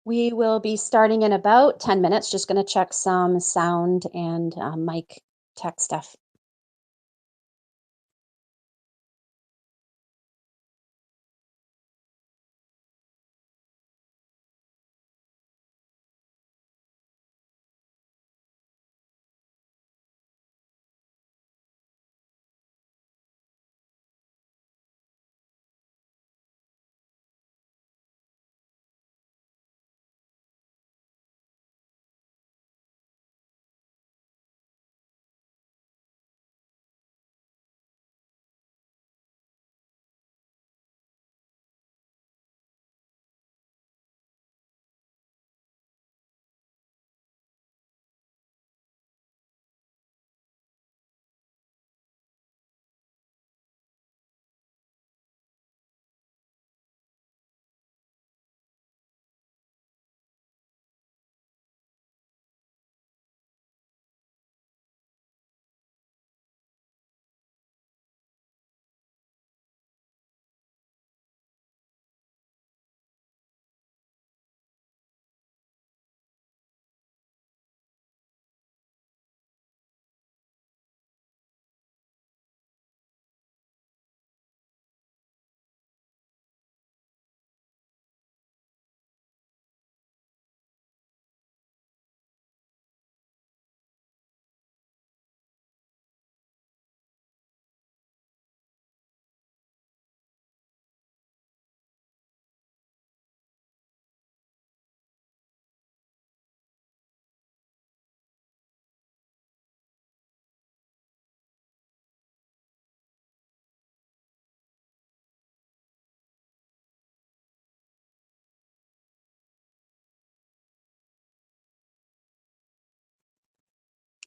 We will be starting in about 10 minutes. Just going to check some sound and mic tech stuff.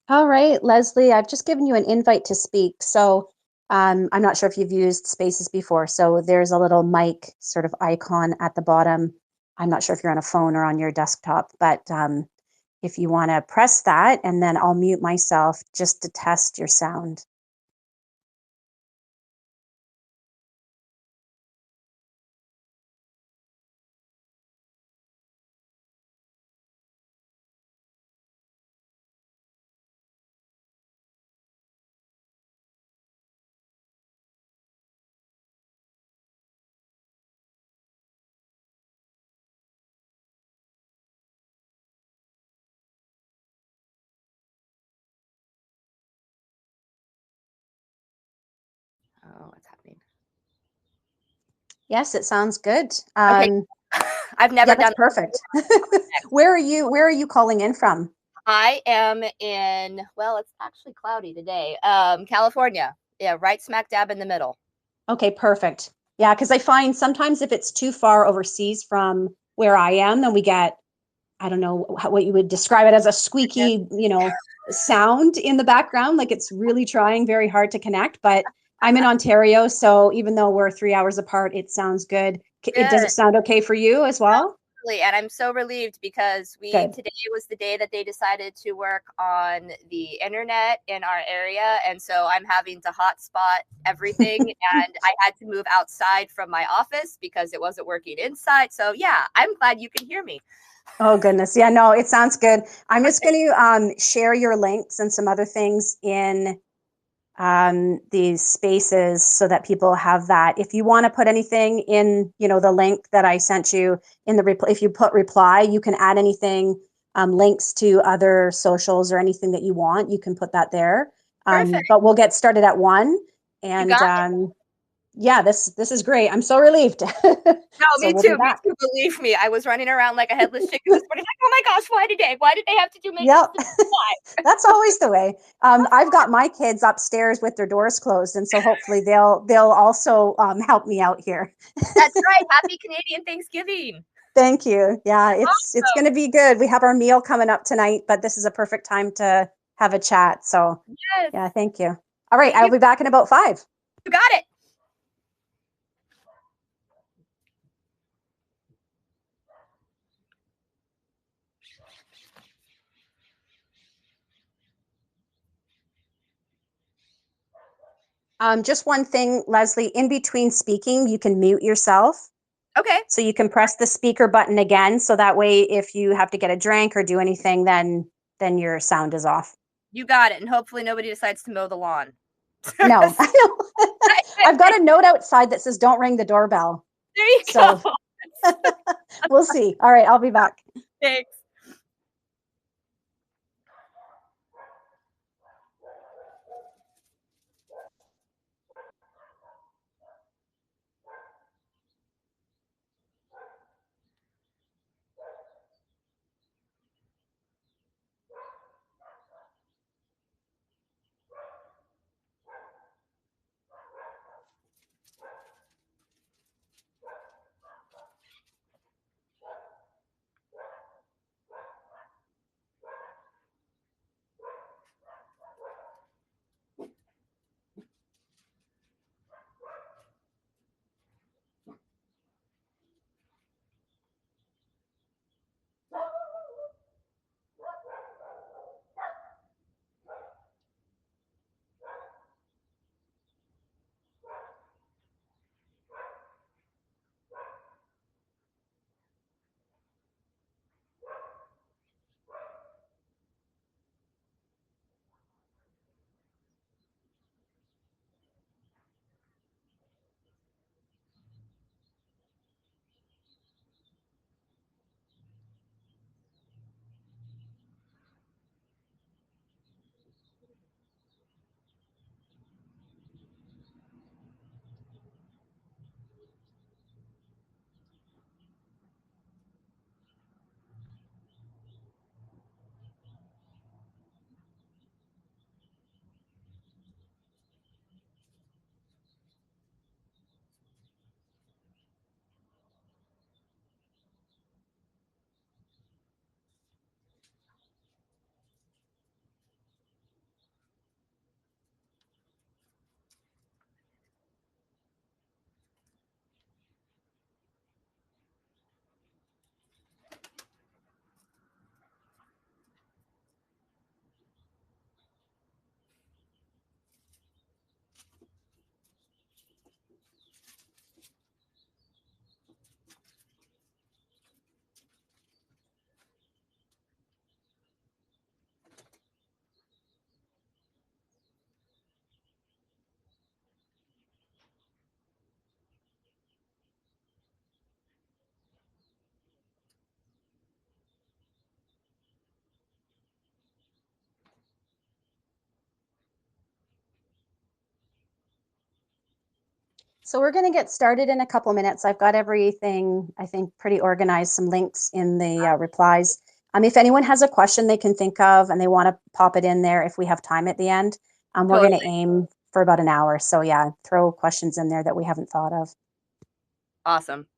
All right, Leslie, I've just given you an invite to speak. So I'm not sure if you've used Spaces before. So there's a little mic sort of icon at the bottom. I'm not sure if you're on a phone or on your desktop, but if you want to press that, and then I'll mute myself just to test your sound. Oh, what's happening? Yes, it sounds good. Okay. I've never done that's perfect. Where are you calling in from? I am in, well, it's actually cloudy today. California. Yeah, right smack dab in the middle. Okay, perfect. Yeah, because I find sometimes if it's too far overseas from where I am, then we get, I don't know what you would describe it as, a squeaky, sound in the background. Like it's really trying very hard to connect. But I'm in Ontario, so even though we're 3 hours apart, it sounds good. Does it sound okay for you as well? Absolutely. And I'm so relieved because Good. today was the day that they decided to work on the internet in our area. And so I'm having to hotspot everything. And I had to move outside from my office because it wasn't working inside. So yeah, I'm glad you can hear me. Oh goodness. Yeah, no, it sounds good. I'm just going to share your links and some other things in these spaces so that people have that. If you want to put anything in, the link that I sent you in the reply, if you put reply, you can add anything, links to other socials or anything that you want. You can put that there. Perfect. But we'll get started at 1. You And got it. yeah, this is great. I'm so relieved. No, So me we'll too. be Me back. too. Believe me, I was running around like a headless chicken this morning. Like, oh my gosh, why today? Why did they have to make Yep. this? Why? That's always the way. I've got my kids upstairs with their doors closed, and so hopefully they'll also help me out here. That's right. Happy Canadian Thanksgiving. Thank you. Yeah, it's going Awesome. to be good. We have our meal coming up tonight, but this is a perfect time to have a chat. So, Yes. yeah, thank you. All right, Thank I'll you. be back in about 5. You got it. Just one thing, Leslie, in between speaking, you can mute yourself. Okay. So you can press the speaker button again. So that way, if you have to get a drink or do anything, then your sound is off. You got it. And hopefully nobody decides to mow the lawn. No, I know. I've got a note outside that says, "Don't ring the doorbell." There you So go. we'll see. All right, I'll be back. Thanks. So we're going to get started in a couple minutes. I've got everything, I think, pretty organized, some links in the replies. If anyone has a question they can think of and they want to pop it in there if we have time at the end, we're Totally. going to aim for about an hour. So yeah, throw questions in there that we haven't thought of. Awesome.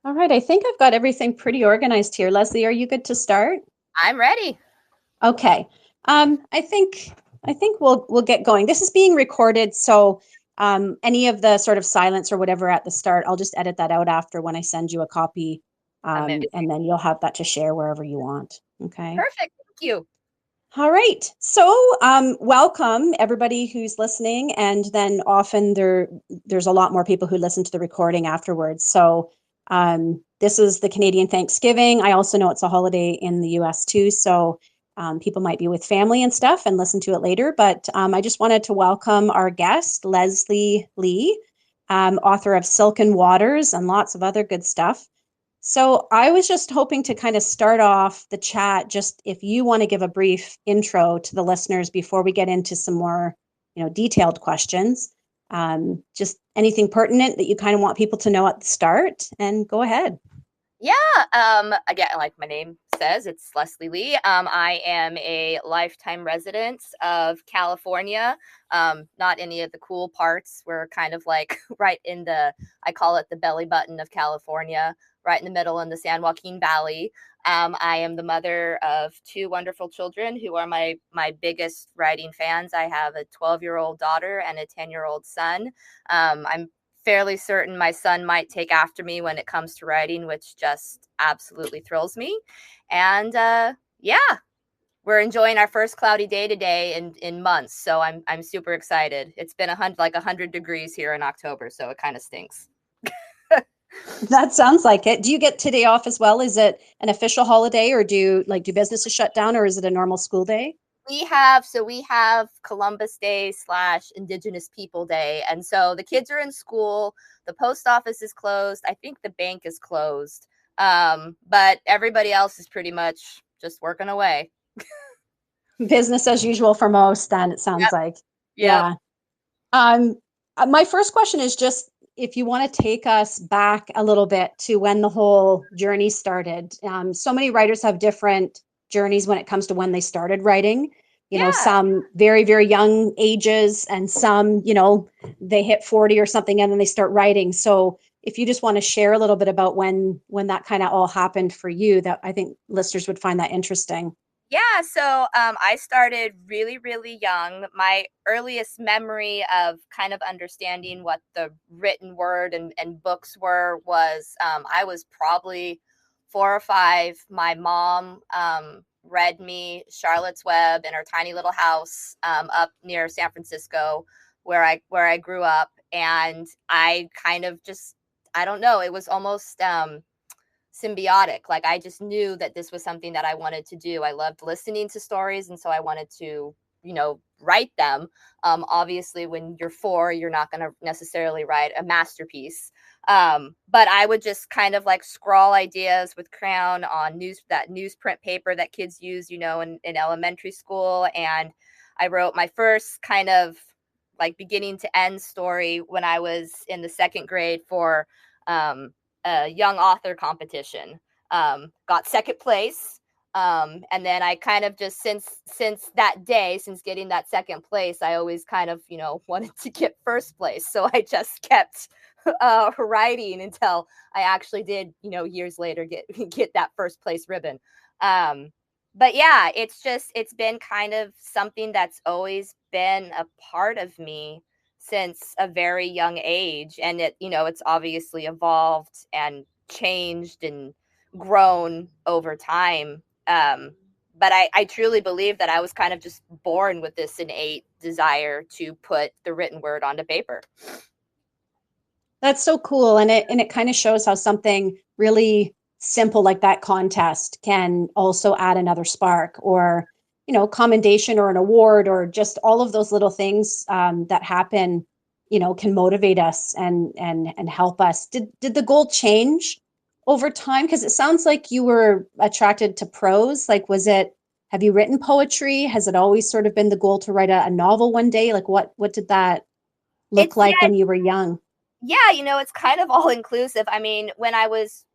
All right, I think I've got everything pretty organized here. Leslie, are you good to start? I'm ready. Okay. I think we'll get going. This is being recorded, so any of the sort of silence or whatever at the start, I'll just edit that out after when I send you a copy, and then you'll have that to share wherever you want. Okay. Perfect. Thank you. All right. So, welcome everybody who's listening, and then often there's a lot more people who listen to the recording afterwards. So, this is the Canadian Thanksgiving. I also know it's a holiday in the U.S. too, so people might be with family and stuff and listen to it later. But I just wanted to welcome our guest, Leslie Lee, author of Silken Waters and lots of other good stuff. So I was just hoping to kind of start off the chat, just if you want to give a brief intro to the listeners before we get into some more, detailed questions. Just anything pertinent that you kind of want people to know at the start, and go ahead. Yeah. Again, like my name says, it's Leslie Lee. I am a lifetime resident of California. Not any of the cool parts. We're kind of like right in I call it the belly button of California, right in the middle in the San Joaquin Valley. I am the mother of two wonderful children who are my biggest writing fans. I have a 12-year-old daughter and a 10-year-old son. I'm fairly certain my son might take after me when it comes to writing, which just absolutely thrills me. And yeah, we're enjoying our first cloudy day today in months, so I'm super excited. It's been 100 degrees here in October, so it kind of stinks. That sounds like it. Do you get today off as well? Is it an official holiday, or do businesses shut down, or is it a normal school day? We have Columbus Day / Indigenous People Day. And so the kids are in school. The post office is closed. I think the bank is closed. But everybody else is pretty much just working away. Business as usual for most, then it sounds Yep. like. Yep. Yeah. Um, my first question is just if you want to take us back a little bit to when the whole journey started. So many writers have different journeys when it comes to when they started writing. Yeah. Some very, very young ages, and some, they hit 40 or something and then they start writing. So if you just want to share a little bit about when that kind of all happened for you, that I think listeners would find that interesting. Yeah, so I started really, really young. My earliest memory of kind of understanding what the written word and books were was I was probably 4 or 5. My mom read me Charlotte's Web in her tiny little house up near San Francisco, where I grew up, and I kind of just I don't know. It was almost symbiotic. Like I just knew that this was something that I wanted to do. I loved listening to stories, and so I wanted to, write them. Obviously, when you're 4, you're not going to necessarily write a masterpiece. But I would just kind of like scrawl ideas with crayon on that newsprint paper that kids use, in elementary school. And I wrote my first kind of like beginning to end story when I was in the 2nd grade for a young author competition. Got 2nd place. And then I kind of just since that day, since getting that 2nd place, I always kind of wanted to get 1st place. So I just kept writing until I actually did years later get that 1st place ribbon. But yeah, it's been kind of something that's always been a part of me since a very young age, and it's obviously evolved and changed and grown over time. But I truly believe that I was kind of just born with this innate desire to put the written word onto paper. That's so cool. And it kind of shows how something really simple like that contest can also add another spark, or, commendation or an award, or just all of those little things that happen, can motivate us and help us. Did the goal change over time? Because it sounds like you were attracted to prose. Like, have you written poetry? Has it always sort of been the goal to write a novel one day? Like what did that look It's like yeah, when you were young? yeah, it's kind of all inclusive. I mean, when I was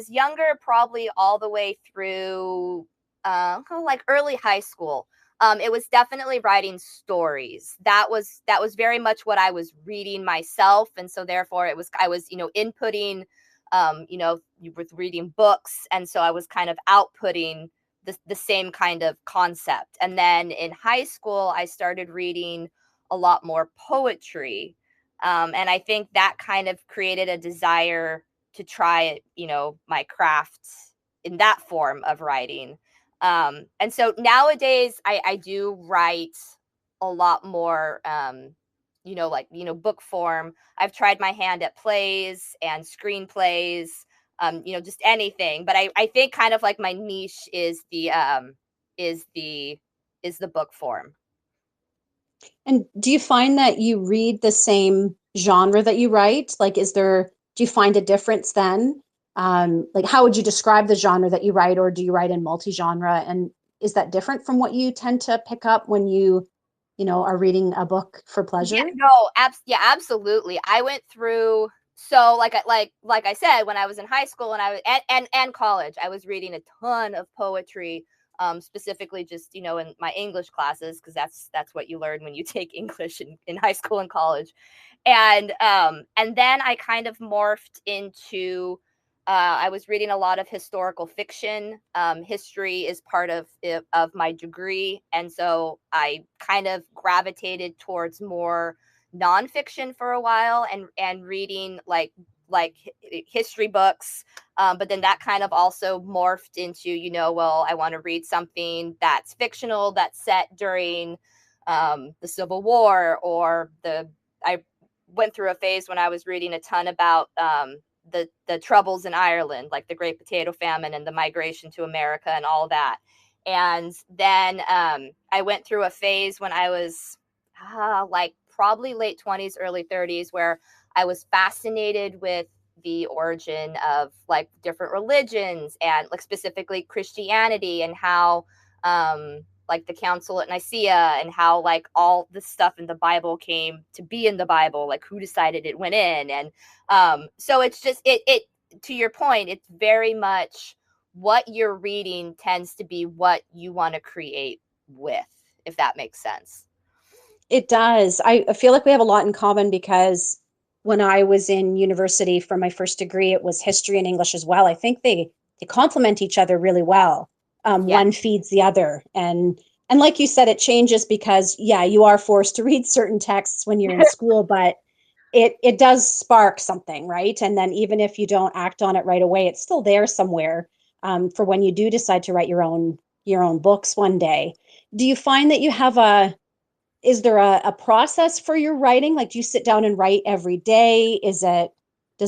younger, probably all the way through like early high school, it was definitely writing stories. That was very much what I was reading myself, and so therefore I was inputting, with reading books, and so I was kind of outputting the same kind of concept. And then in high school, I started reading a lot more poetry, and I think that kind of created a desire to try, my craft in that form of writing. And so nowadays I do write a lot more, like, book form. I've tried my hand at plays and screenplays, just anything. But I think kind of like my niche is the is the book form. And do you find that you read the same genre that you write? Like, do you find a difference then? Like, how would you describe the genre that you write, or do you write in multi-genre? And is that different from what you tend to pick up when are reading a book for Yeah, pleasure? no, absolutely. I went through, so like I said, when I was in high school and I was and college, I was reading a ton of poetry, specifically just, in my English classes, because that's what you learn when you take English in high school and college. And then I kind of morphed into, I was reading a lot of historical fiction. History is part of my degree, and so I kind of gravitated towards more nonfiction for a while, and reading like history books. But then that kind of also morphed into, well, I want to read something that's fictional, that's set during the Civil War, or I went through a phase when I was reading a ton about the troubles in Ireland, like the Great Potato Famine and the migration to America and all that. And then I went through a phase when I was like probably late 20s, early 30s, where I was fascinated with the origin of like different religions, and like specifically Christianity, and how like the Council at Nicaea, and how like all the stuff in the Bible came to be in the Bible, like who decided it went in. And so it's just it to your point, it's very much what you're reading tends to be what you want to create with, if that makes sense. It does. I feel like we have a lot in common because when I was in university for my first degree, it was history and English as well. I think they complement each other really well. Yeah. One feeds the other, and like you said, it changes because yeah, you are forced to read certain texts when you're in school, but it does spark something, right? And then even if you don't act on it right away, it's still there somewhere, for when you do decide to write your own books one day. Do you find that you have a is there a process for your writing? Like, do you sit down and write every day? Does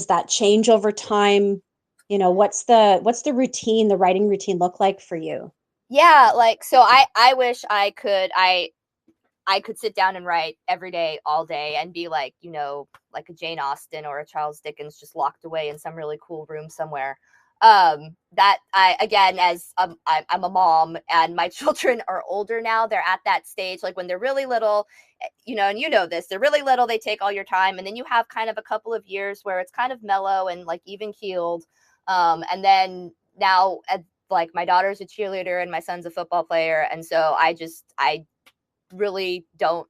that change over time? What's the routine, the writing routine look like for you? Yeah, like, so I wish I could sit down and write every day, all day, and be like, like a Jane Austen or a Charles Dickens, just locked away in some really cool room somewhere. That I, again, as I'm a mom and my children are older now, they're at that stage, like when they're really little, and this, they're really little, they take all your time. And then you have kind of a couple of years where it's kind of mellow and like even keeled. And then now, like, my daughter's a cheerleader and my son's a football player. And so I really don't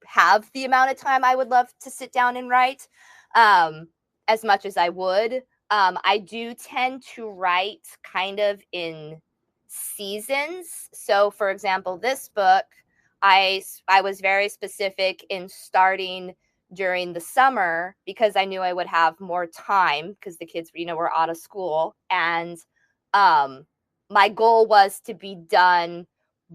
have the amount of time I would love to sit down and write, um, as much as I would. I do tend to write kind of in seasons. So, for example, this book, I was very specific in starting during the summer because I knew I would have more time because the kids, were out of school, and um, my goal was to be done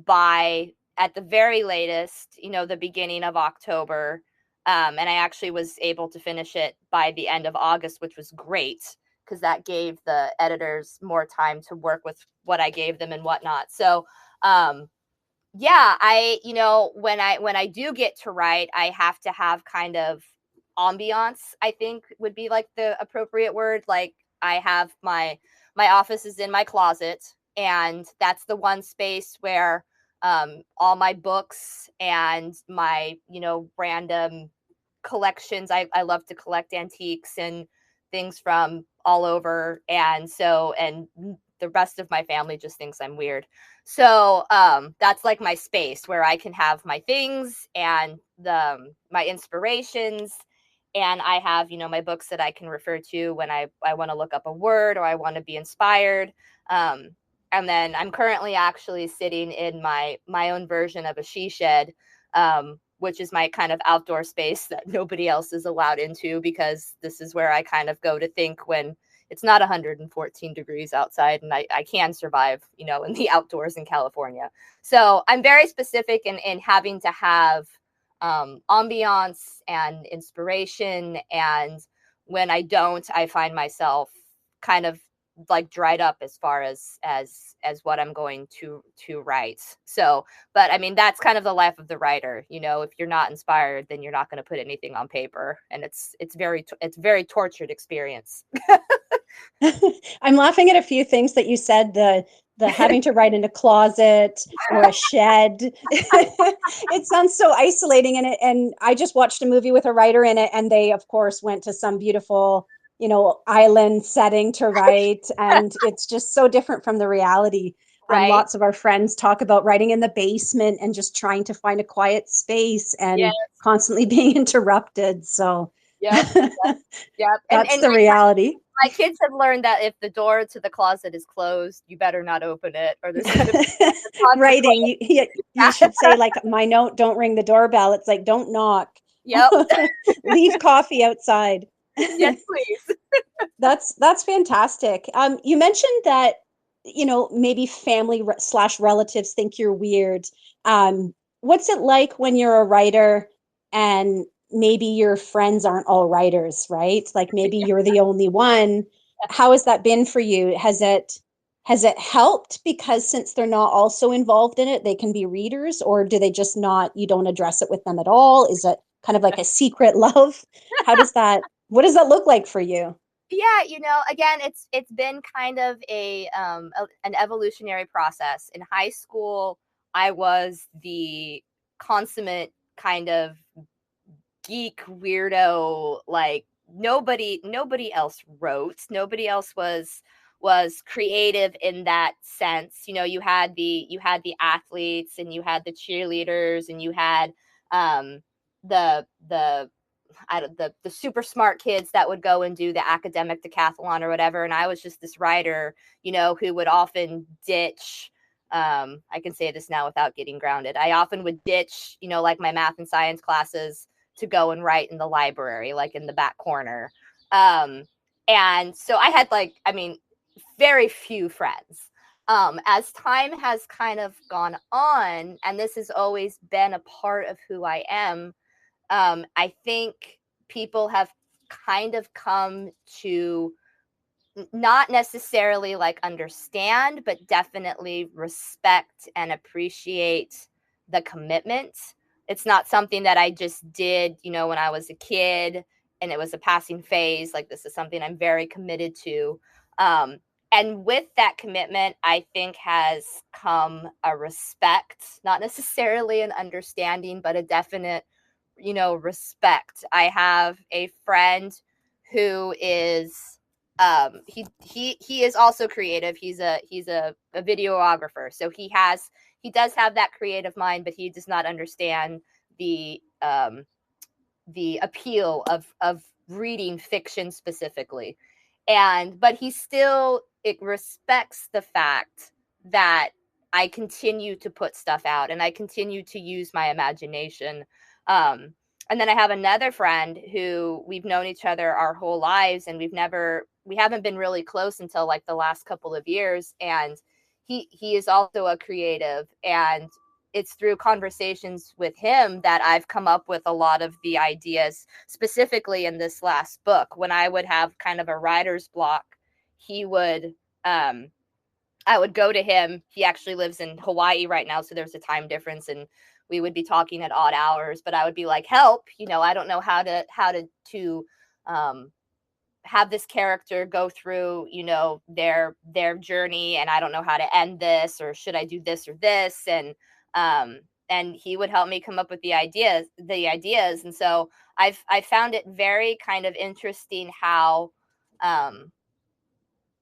by, at the very latest, the beginning of October. And I actually was able to finish it by the end of August, which was great because that gave the editors more time to work with what I gave them and whatnot. So, yeah, when I do get to write, I have to have kind of ambiance, I think would be like the appropriate word. Like, I have my office is in my closet, and that's the one space where all my books and my, random collections. I love to collect antiques and things from all over. And so, and the rest of my family just thinks I'm weird. So that's like my space where I can have my things and my inspirations. And I have, my books that I can refer to when I want to look up a word or I want to be inspired. Um, and then I'm currently actually sitting in my own version of a she shed, which is my kind of outdoor space that nobody else is allowed into, because this is where I kind of go to think when it's not 114 degrees outside, and I can survive, you know, in the outdoors in California. So I'm very specific in having to have ambiance and inspiration. And when I don't, I find myself kind of like dried up as far as what I'm going to write. So, but I mean, that's kind of the life of the writer. You know, if you're not inspired, then you're not going to put anything on paper, and it's very tortured experience. I'm laughing at a few things that you said, the having to write in a closet or a shed. It sounds so isolating, and I just watched a movie with a writer in it, and they of course went to some beautiful, you know, island setting to write, and it's just so different from the reality. Right? Lots of our friends talk about writing in the basement and just trying to find a quiet space Yeah. and constantly being interrupted. So Yep. Yep. that's And the reality. my kids have learned that if the door to the closet is closed, you better not open it, or there's going to be a Writing, consequence. you should say, like, my note, don't ring the doorbell. It's like, don't knock. Yep. Leave coffee outside. Yes, please. That's fantastic. You mentioned that, you know, maybe family slash relatives think you're weird. What's it like when you're a writer and maybe your friends aren't all writers, right? Like maybe you're the only one. How has that been for you? Has it helped because since they're not also involved in it, they can be readers, or do they just not, you don't address it with them at all? Is it kind of like a secret love? What does that look like for you? Yeah, you know, again, it's been kind of an evolutionary process. In high school, I was the consummate kind of geek weirdo, like nobody else wrote, nobody else was creative in that sense. You know, you had the athletes, and you had the cheerleaders, and you had um the the super smart kids that would go and do the academic decathlon or whatever, and I was just this writer, you know, who would often ditch, I can say this now without getting grounded, I often would ditch, you know, like my math and science classes to go and write in the library, like in the back corner. um and so I had, like, I mean, very few friends. As time has kind of gone on, and this has always been a part of who I am, I think people have kind of come to not necessarily like understand, but definitely respect and appreciate the commitment. It's not something that I just did, you know, when I was a kid and it was a passing phase. Like, this is something I'm very committed to. Um, and with that commitment, I think has come a respect, not necessarily an understanding, but a definite, you know, respect. I have a friend who is he is also creative. He's a videographer, so he does have that creative mind, but he does not understand the appeal of reading fiction specifically. And but he still, it respects the fact that I continue to put stuff out and I continue to use my imagination. um and then I have another friend who we've known each other our whole lives, and we haven't been really close until like the last couple of years. And he is also a creative, and it's through conversations with him that I've come up with a lot of the ideas, specifically in this last book. When I would have kind of a writer's block, he would, I would go to him. He actually lives in Hawaii right now, so there's a time difference, and we would be talking at odd hours. But I would be like, "Help! You know, I don't know how to um, have this character go through, you know, their journey, and I don't know how to end this, or should I do this or this?" And he would help me come up with the ideas. And so I found it very kind of interesting how um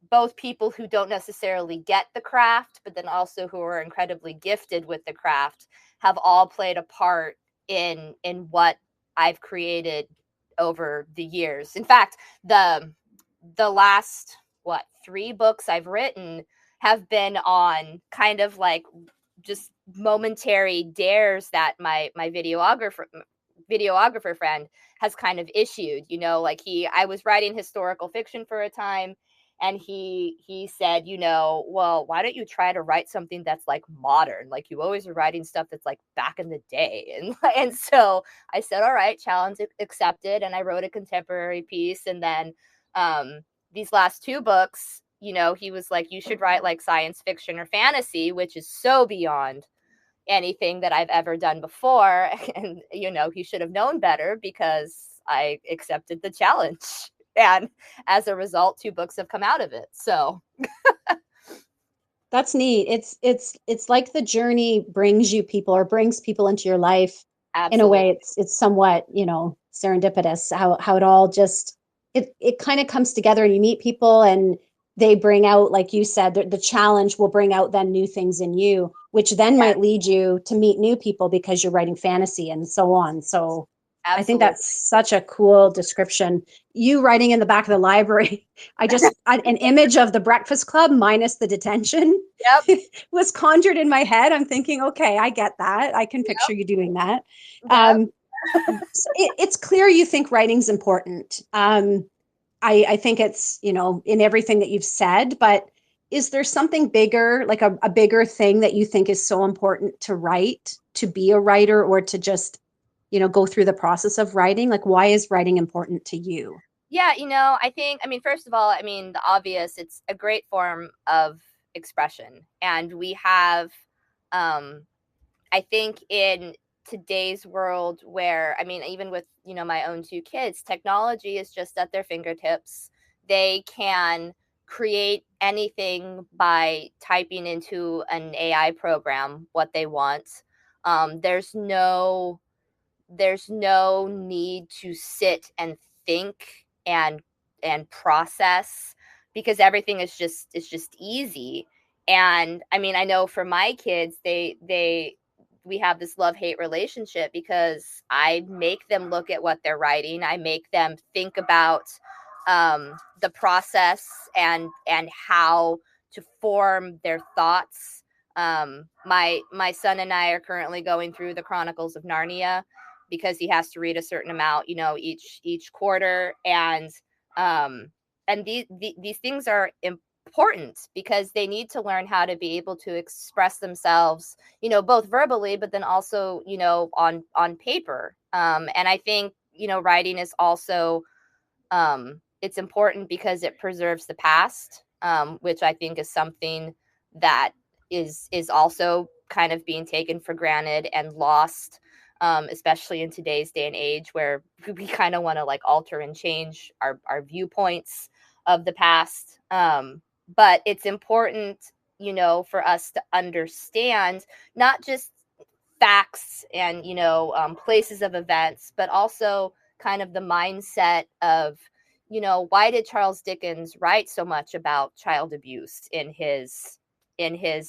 both people who don't necessarily get the craft, but then also who are incredibly gifted with the craft, have all played a part in what I've created over the years. In fact, the last, what, 3 books I've written have been on kind of like just momentary dares that my videographer friend has kind of issued. You know, like I was writing historical fiction for a time, and he said, well, why don't you try to write something that's like modern? Like you always are writing stuff that's like back in the day. And so I said, all right, challenge accepted. And I wrote a contemporary piece. And then these last two books, he was like, you should write like science fiction or fantasy, which is so beyond anything that I've ever done before. And, he should have known better because I accepted the challenge. And as a result, two books have come out of it. So That's neat. It's like the journey brings you people or brings people into your life. In a absolutely. way, it's somewhat, serendipitous how it all just it kind of comes together, and you meet people and they bring out, like you said, the challenge will bring out then new things in you, which then Yeah, might lead you to meet new people because you're writing fantasy and so on. So I think absolutely. that's such a cool description. You writing in the back of the library, an image of the Breakfast Club minus the detention Yep. was conjured in my head. I'm thinking, okay, I get that. I can picture you doing that. Yep. So it's clear you think writing's important. I think it's, in everything that you've said, but is there something bigger, like a bigger thing that you think is so important to write, to be a writer, or to just, go through the process of writing? Like, why is writing important to you? Yeah, first of all, the obvious, it's a great form of expression. And we have, I think in today's world where, even with, my own two kids, technology is just at their fingertips. They can create anything by typing into an AI program what they want. There's no need to sit and think and process, because everything is just easy. And I know for my kids, we have this love-hate relationship, because I make them look at what they're writing. I make them think about the process and how to form their thoughts. My son and I are currently going through the Chronicles of Narnia, because he has to read a certain amount, each quarter. And these things are important, because they need to learn how to be able to express themselves, both verbally, but then also, on paper. And I think, writing is also, it's important because it preserves the past, which I think is something that is also kind of being taken for granted and lost, especially in today's day and age, where we kind of want to like alter and change our viewpoints of the past. But it's important, for us to understand not just facts and, places of events, but also kind of the mindset of, why did Charles Dickens write so much about child abuse in his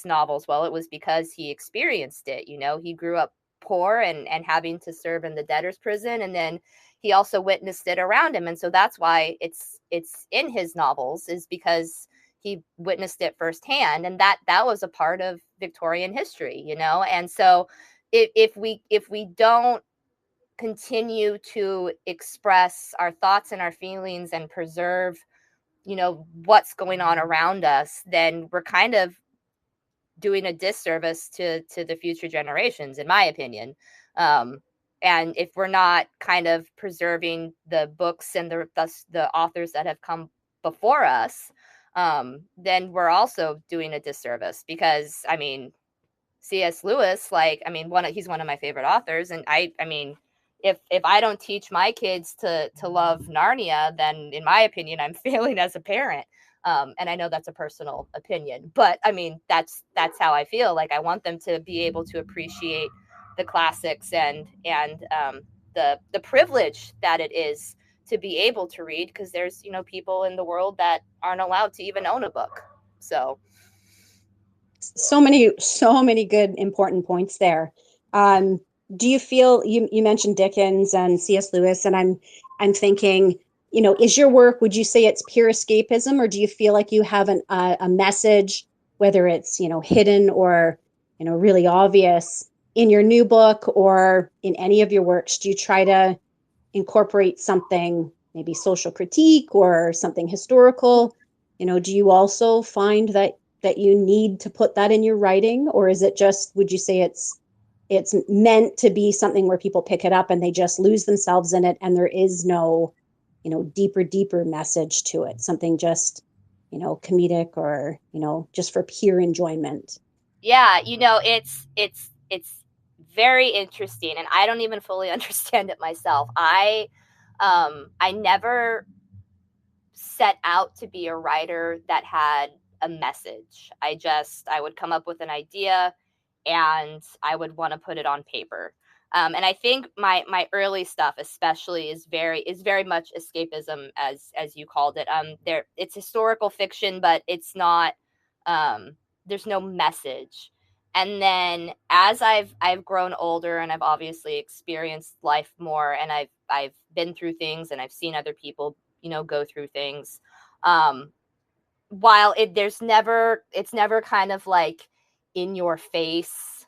novels? Well, it was because he experienced it. He grew up poor and having to serve in the debtor's prison, and then he also witnessed it around him. And so that's why it's in his novels, is because he witnessed it firsthand, and that was a part of Victorian history. And so if we don't continue to express our thoughts and our feelings and preserve, what's going on around us, then we're kind of doing a disservice to the future generations, in my opinion. And if we're not kind of preserving the books and the authors that have come before us, then we're also doing a disservice, because C.S. Lewis, he's one of my favorite authors, and if I don't teach my kids to love Narnia, then in my opinion, I'm failing as a parent. And I know that's a personal opinion, but that's how I feel. Like, I want them to be able to appreciate the classics and the privilege that it is to be able to read, because there's people in the world that aren't allowed to even own a book. So So many good important points there. um, do you feel, you mentioned Dickens and C.S. Lewis, and I'm thinking, is your work, would you say it's pure escapism, or do you feel like you have a message, whether it's hidden or really obvious, in your new book or in any of your works? Do you try to incorporate something, maybe social critique or something historical? Do you also find that you need to put that in your writing, or is it just, would you say it's meant to be something where people pick it up and they just lose themselves in it and there is no, deeper message to it, something just, comedic or, just for pure enjoyment? Yeah, it's very interesting, and I don't even fully understand it myself. I never set out to be a writer that had a message. I would come up with an idea and I would want to put it on paper. And I think my early stuff, especially, is very much escapism, as you called it. It's historical fiction, but it's not. There's no message. And then as I've grown older and I've obviously experienced life more, and I've been through things and I've seen other people go through things. Um, while it's never kind of like in your face.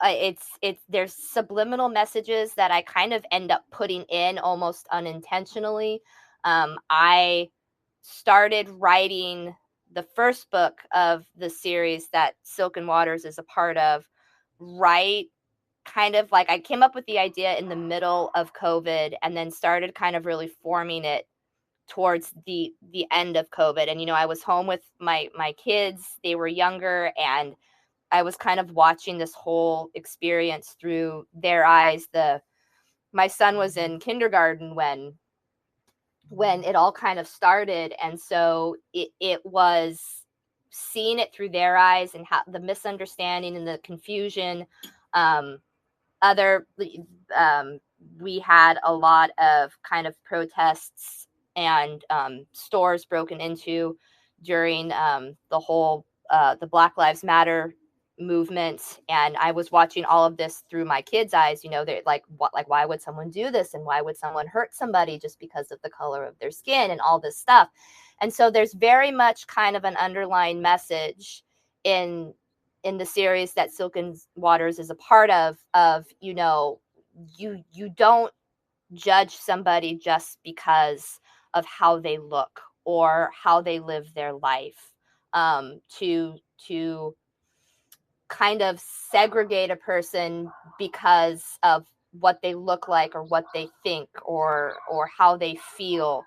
It's there's subliminal messages that I kind of end up putting in almost unintentionally. I started writing the first book of the series that Silken Waters is a part of, right, kind of like I came up with the idea in the middle of COVID and then started kind of really forming it towards the end of COVID. And I was home with my kids. They were younger, and I was kind of watching this whole experience through their eyes. My son was in kindergarten when it all kind of started, and so it was seeing it through their eyes and how the misunderstanding and the confusion. um other We had a lot of kind of protests and stores broken into during the Black Lives Matter movement, and I was watching all of this through my kids' eyes. They're like, what, like, why would someone do this, and why would someone hurt somebody just because of the color of their skin and all this stuff. And so there's very much kind of an underlying message in the series that Silken Waters is a part of you don't judge somebody just because of how they look or how they live their life. To kind of segregate a person because of what they look like or what they think or how they feel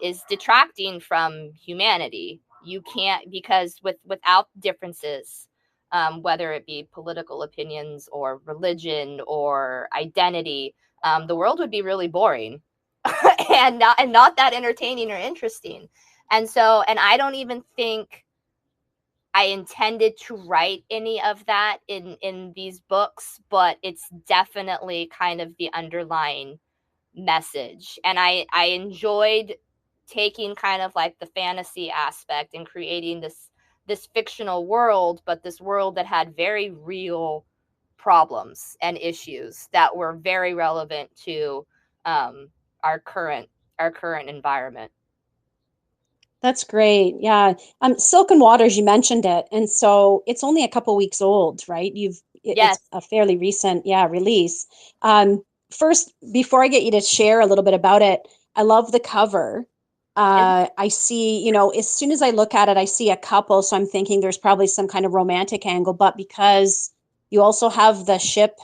is detracting from humanity. You can't, because without differences, whether it be political opinions or religion or identity, the world would be really boring and not that entertaining or interesting. And I don't even think I intended to write any of that in these books, but it's definitely kind of the underlying message. And I enjoyed taking kind of like the fantasy aspect and creating this fictional world, but this world that had very real problems and issues that were very relevant to um, our current environment. That's great. Yeah. Silken Waters, you mentioned it. And so it's only a couple weeks old, right? It's Yes. a fairly recent, yeah, release. First, before I get you to share a little bit about it, I love the cover. I see, as soon as I look at it, I see a couple. So I'm thinking there's probably some kind of romantic angle, but because you also have the ship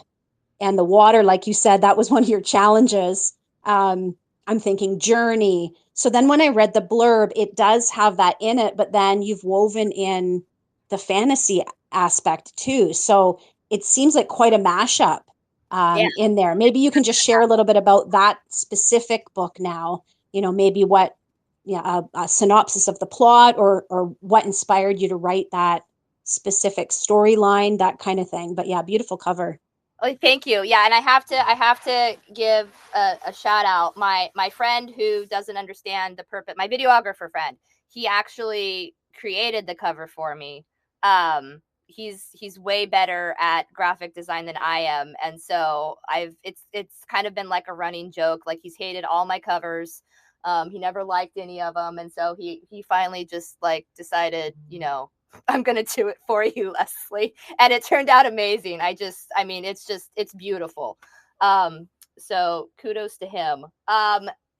and the water, like you said, that was one of your challenges. I'm thinking journey. So then when I read the blurb, it does have that in it, but then you've woven in the fantasy aspect too. So it seems like quite a mashup Yeah. in there. Maybe you can just share a little bit about that specific book now, maybe what, yeah, a synopsis of the plot or what inspired you to write that specific storyline, that kind of thing. But yeah, beautiful cover. Oh, thank you. Yeah, and I have to give a shout out. My friend who doesn't understand the purpose, my videographer friend, he actually created the cover for me. He's way better at graphic design than I am, and so it's kind of been like a running joke. Like, he's hated all my covers. He never liked any of them, and so he finally just like decided, I'm gonna do it for you, Leslie. And it turned out amazing. It's beautiful. So kudos to him.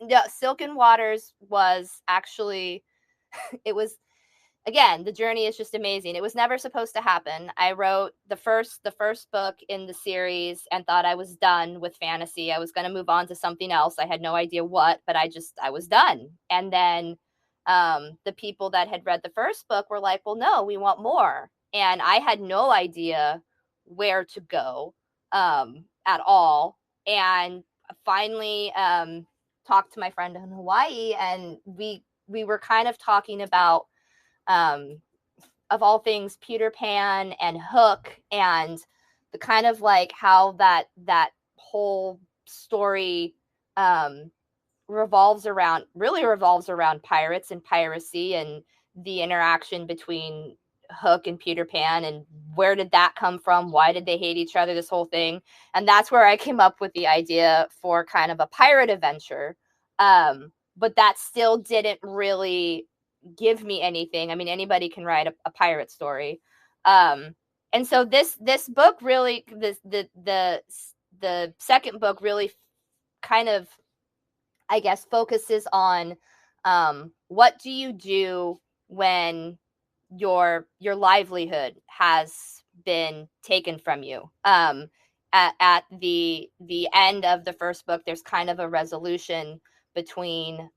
Yeah, Silken Waters was actually, it was, again, the journey is just amazing. It was never supposed to happen. I wrote the first book in the series and thought I was done with fantasy. I was going to move on to something else. I had no idea what, but I was done. And then the people that had read the first book were like, well, no, we want more. And I had no idea where to go at all. And finally talked to my friend in Hawaii, and we were kind of talking about, um, of all things, Peter Pan and Hook, and the kind of like how that whole story um, really revolves around pirates and piracy and the interaction between Hook and Peter Pan, and where did that come from? Why did they hate each other? This whole thing. And that's where I came up with the idea for kind of a pirate adventure. But that still didn't really give me anything. I mean, anybody can write a pirate story. And so this book really, the second book really kind of, I guess, focuses on what do you do when your livelihood has been taken from you. At the end of the first book, there's kind of a resolution between.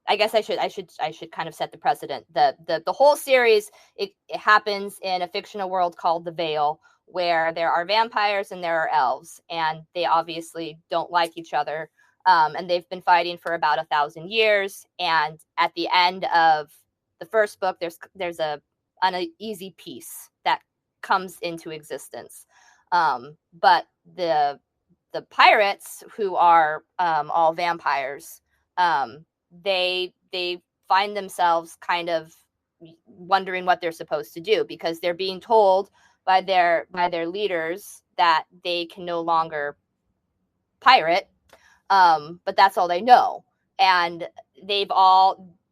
I guess I should kind of set the precedent. The whole series, it happens in a fictional world called the Vale, where there are vampires and there are elves, and they obviously don't like each other. And they've been fighting for about 1,000 years. And at the end of the first book, there's an uneasy peace that comes into existence. But the pirates, who are all vampires, they find themselves kind of wondering what they're supposed to do, because they're being told by their leaders that they can no longer pirate, but that's all they know. And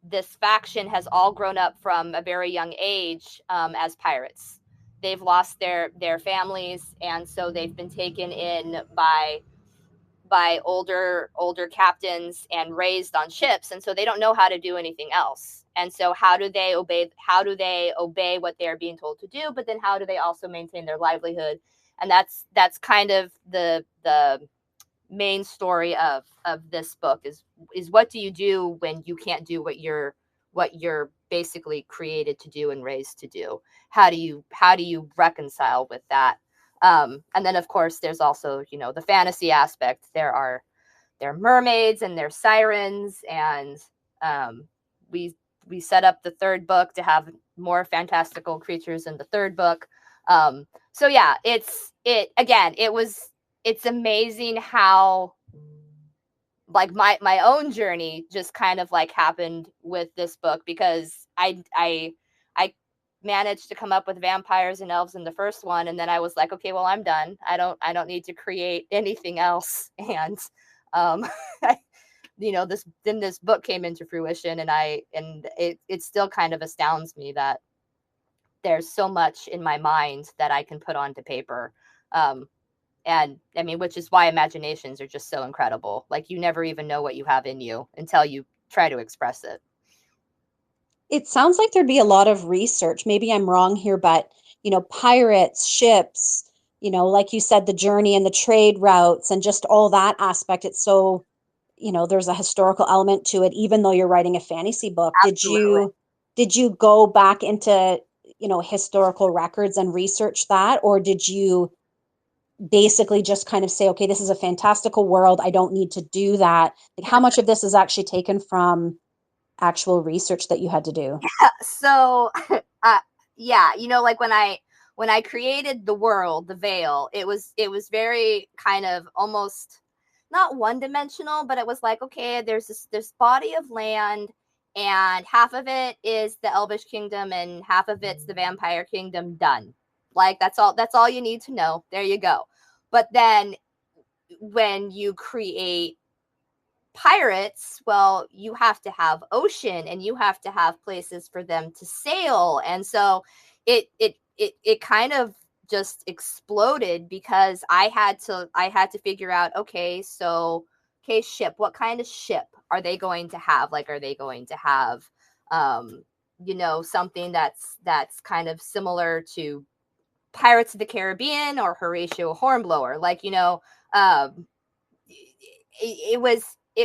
this faction has all grown up from a very young age as pirates. They've lost their families, and so they've been taken in by older captains and raised on ships, and so they don't know how to do anything else. And so how do they obey what they're being told to do, but then how do they also maintain their livelihood? And that's kind of the main story of this book, is what do you do when you can't do what you're basically created to do and raised to do? How do you reconcile with that? And then, of course, there's also, the fantasy aspect. There are mermaids and there's sirens, and we set up the third book to have more fantastical creatures in the third book. So yeah, it's amazing how, like, my own journey just kind of like happened with this book, because I managed to come up with vampires and elves in the first one, and then I was like, okay, well, I'm done. I don't need to create anything else. And this book came into fruition, and it still kind of astounds me that there's so much in my mind that I can put onto paper. And I mean, which is why imaginations are just so incredible. Like, you never even know what you have in you until you try to express it. It sounds like there'd be a lot of research. Maybe I'm wrong here, but pirates, ships, like you said, the journey and the trade routes and just all that aspect. It's so, there's a historical element to it, even though you're writing a fantasy book. Absolutely. Did you go back into, historical records and research that, or did you basically just kind of say, okay, this is a fantastical world, I don't need to do that? Like, how much of this is actually taken from actual research that you had to do? So yeah, like when I created the world, the Veil, it was very kind of almost not one dimensional, but it was like, okay, there's this body of land, and half of it is the Elvish kingdom and half of it's the vampire kingdom. Done. Like, that's all you need to know. There you go. But then when you create pirates, well, you have to have ocean, and you have to have places for them to sail. And so it kind of just exploded, because I had to figure out, okay, so okay, ship, what kind of ship are they going to have? Like, are they going to have, you know, something that's kind of similar to Pirates of the Caribbean or Horatio Hornblower? Like, you know, it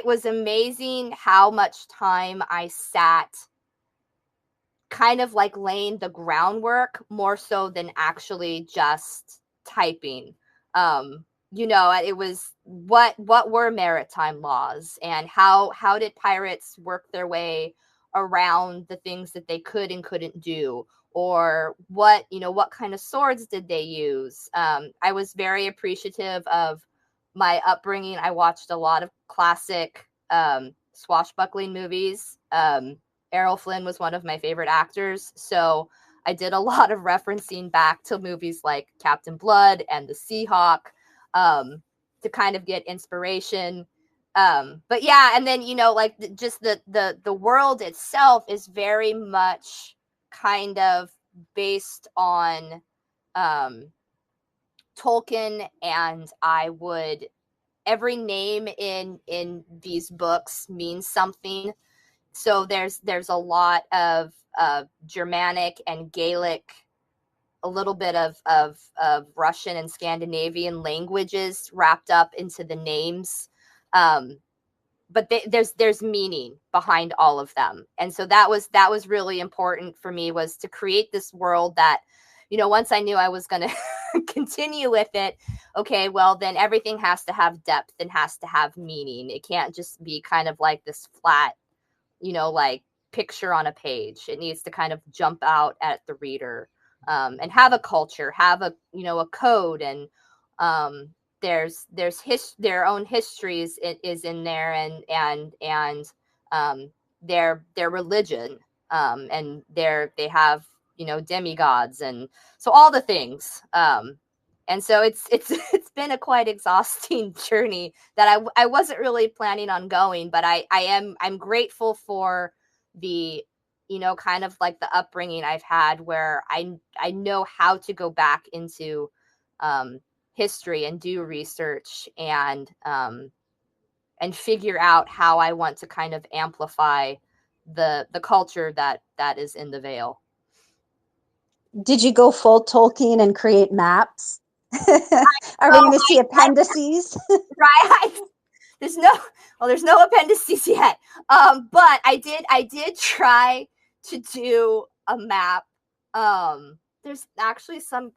was amazing how much time I sat kind of like laying the groundwork more so than actually just typing. You know, it was what were maritime laws, and how did pirates work their way around the things that they could and couldn't do, or what, you know, what kind of swords did they use. I was very appreciative of my upbringing. I watched a lot of classic swashbuckling movies. Errol Flynn was one of my favorite actors, so I did a lot of referencing back to movies like Captain Blood and The Seahawk, to kind of get inspiration. But yeah, and then, you know, like just the world itself is very much kind of based on Tolkien, and every name in these books means something. So there's a lot of Germanic and Gaelic, a little bit of Russian and Scandinavian languages wrapped up into the names. But there's meaning behind all of them. And so that was really important for me, was to create this world that, you know, once I knew I was going to continue with it, okay, well, then everything has to have depth and has to have meaning. It can't just be kind of like this flat, you know, like picture on a page. It needs to kind of jump out at the reader, and have a culture, have a, you know, a code, and their own histories is in there, and their religion, and they have, you know, demigods, and so all the things. And so it's been a quite exhausting journey that I wasn't really planning on going, but I'm grateful for the, you know, kind of like the upbringing I've had, where I know how to go back into history and do research, and figure out how I want to kind of amplify the culture that is in the Vale. Did you go full Tolkien and create maps? Are we going to see appendices? Right. There's no appendices yet. But I did try to do a map. There's actually some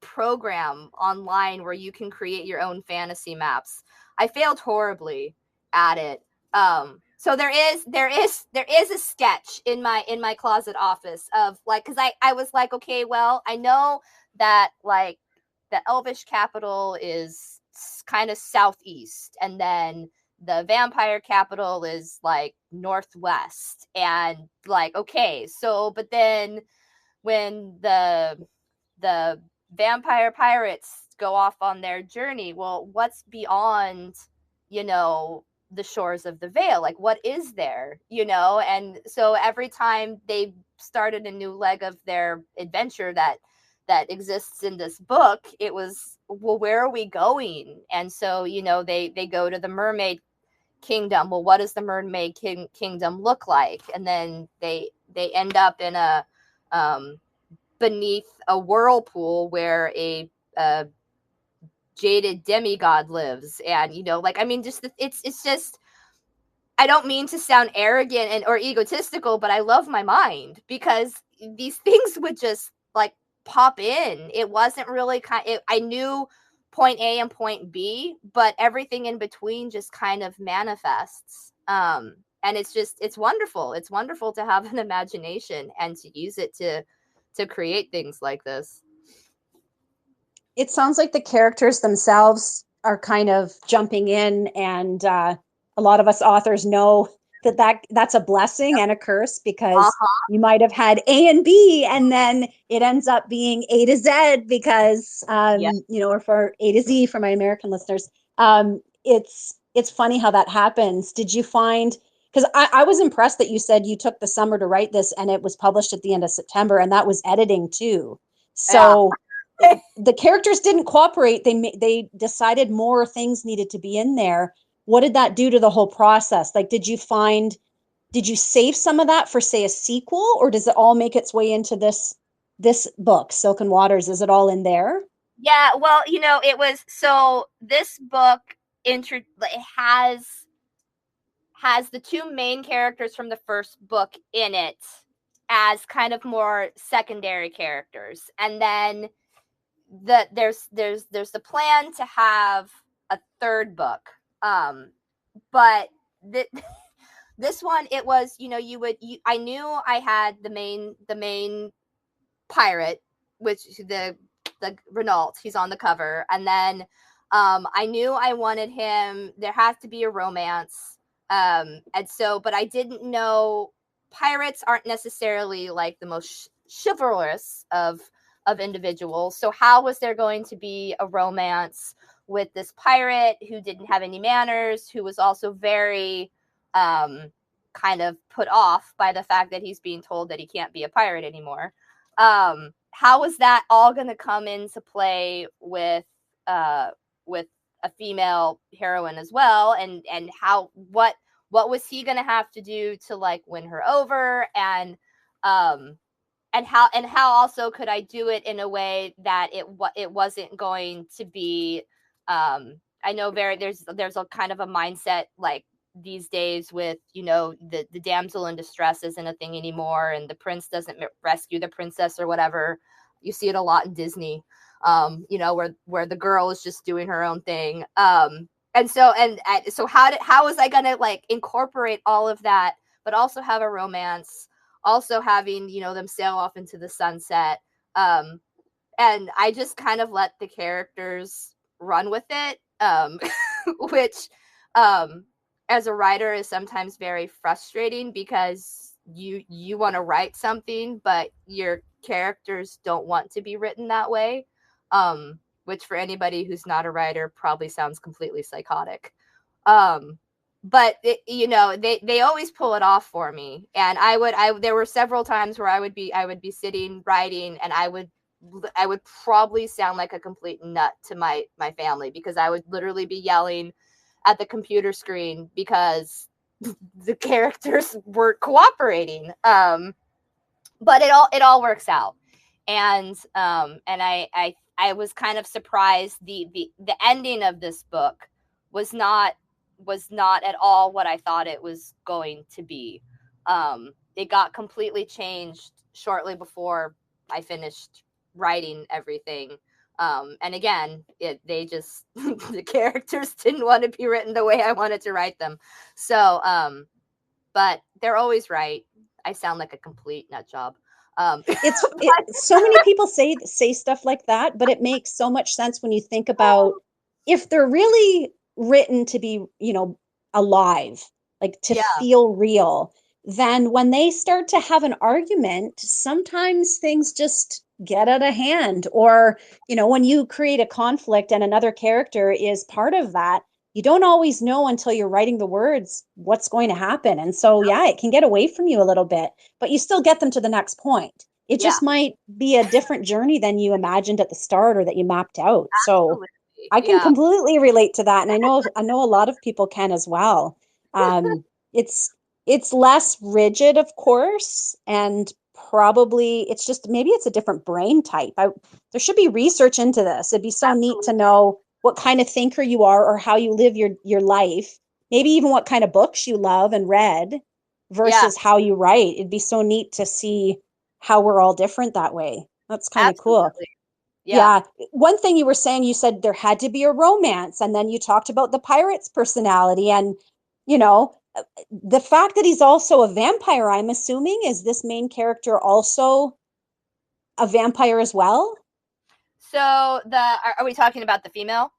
program online where you can create your own fantasy maps. I failed horribly at it. So there is a sketch in my closet office of, like, because I was like, okay, well, I know that, like, the Elvish capital is kind of southeast, and then the vampire capital is like northwest, and like, okay, so but then when the vampire pirates go off on their journey, well, what's beyond, you know, the shores of the Vale? Like, what is there, you know? And so every time they started a new leg of their adventure that exists in this book, it was, well, where are we going? And so, you know, they go to the mermaid kingdom. Well, what does the mermaid kingdom look like? And then they end up in a beneath a whirlpool where a jaded demigod lives. And, you know, like, I mean, just it's just, I don't mean to sound arrogant or egotistical, but I love my mind, because these things would just like pop in. It wasn't really I knew point A and point B, but everything in between just kind of manifests. And it's wonderful. It's wonderful to have an imagination and to use it to create things like this. It sounds like the characters themselves are kind of jumping in, and a lot of us authors know that's a blessing and a curse, because you might have had A and B, and then it ends up being A to Z, because you know, or for A to Z for my American listeners. It's funny how that happens. Did you find, because I was impressed that you said you took the summer to write this and it was published at the end of September, and that was editing too. So the characters didn't cooperate. They decided more things needed to be in there. what did that do to the whole process? Like, did you save some of that for, say, a sequel, or does it all make its way into this book, Silken Waters? Is it all in there? Yeah, well, it was, so this book has the two main characters from the first book in it as kind of more secondary characters, and then there's the plan to have a third book, but this one, it was, I knew I had the main pirate, which the Renault, he's on the cover, and then I knew I wanted him. There has to be a romance, and so, but I didn't know, pirates aren't necessarily like the most chivalrous of individuals. So how was there going to be a romance with this pirate who didn't have any manners, who was also very kind of put off by the fact that he's being told that he can't be a pirate anymore? How was that all going to come into play with a female heroine as well, and how, what was he going to have to do to like win her over, and how also could I do it in a way that it wasn't going to be, I know there's a kind of a mindset like these days with, the damsel in distress isn't a thing anymore, and the prince doesn't rescue the princess or whatever. You see it a lot in Disney, where the girl is just doing her own thing. So how was I gonna like incorporate all of that, but also have a romance, also having, them sail off into the sunset, and I just kind of let the characters run with it, which, as a writer, is sometimes very frustrating, because you want to write something, but your characters don't want to be written that way, which for anybody who's not a writer probably sounds completely psychotic. But they always pull it off for me, and there were several times where I would be sitting writing, and I would probably sound like a complete nut to my family, because I would literally be yelling at the computer screen because the characters weren't cooperating. But it all works out, and I was kind of surprised the ending of this book was not at all what I thought it was going to be. It got completely changed shortly before I finished writing everything. And again, they just the characters didn't want to be written the way I wanted to write them. So, but they're always right. I sound like a complete nut job. So many people say stuff like that, but it makes so much sense when you think about, if they're really written to be, alive, like to feel real, then when they start to have an argument, sometimes things just get out of hand. Or, when you create a conflict and another character is part of that, you don't always know until you're writing the words what's going to happen. And so, yeah, it can get away from you a little bit, but you still get them to the next point. It just might be a different journey than you imagined at the start, or that you mapped out. So I can completely relate to that. And I know a lot of people can as well. It's less rigid, of course, and probably it's just, maybe it's a different brain type. There should be research into this. It'd be so neat to know what kind of thinker you are, or how you live your life. Maybe even what kind of books you love and read versus how you write. It'd be so neat to see how we're all different that way. That's kind of cool. Yeah. One thing you were saying, you said there had to be a romance, and then you talked about the pirate's personality, and the fact that he's also a vampire, I'm assuming. Is this main character also a vampire as well? So are we talking about the female?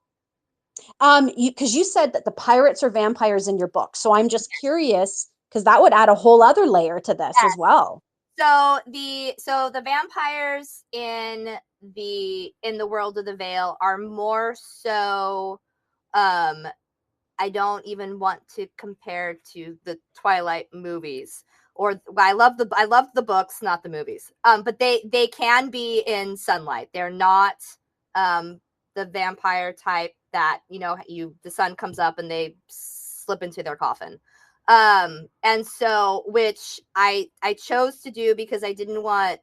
Because you said that the pirates are vampires in your book, so I'm just curious, because that would add a whole other layer to this as well. So the vampires in the world of the Veil are more so, I don't even want to compare to the Twilight movies, or I love the books, not the movies. But they can be in sunlight. They're not the vampire type that, you know, the sun comes up and they slip into their coffin. And so, which I chose to do because I didn't want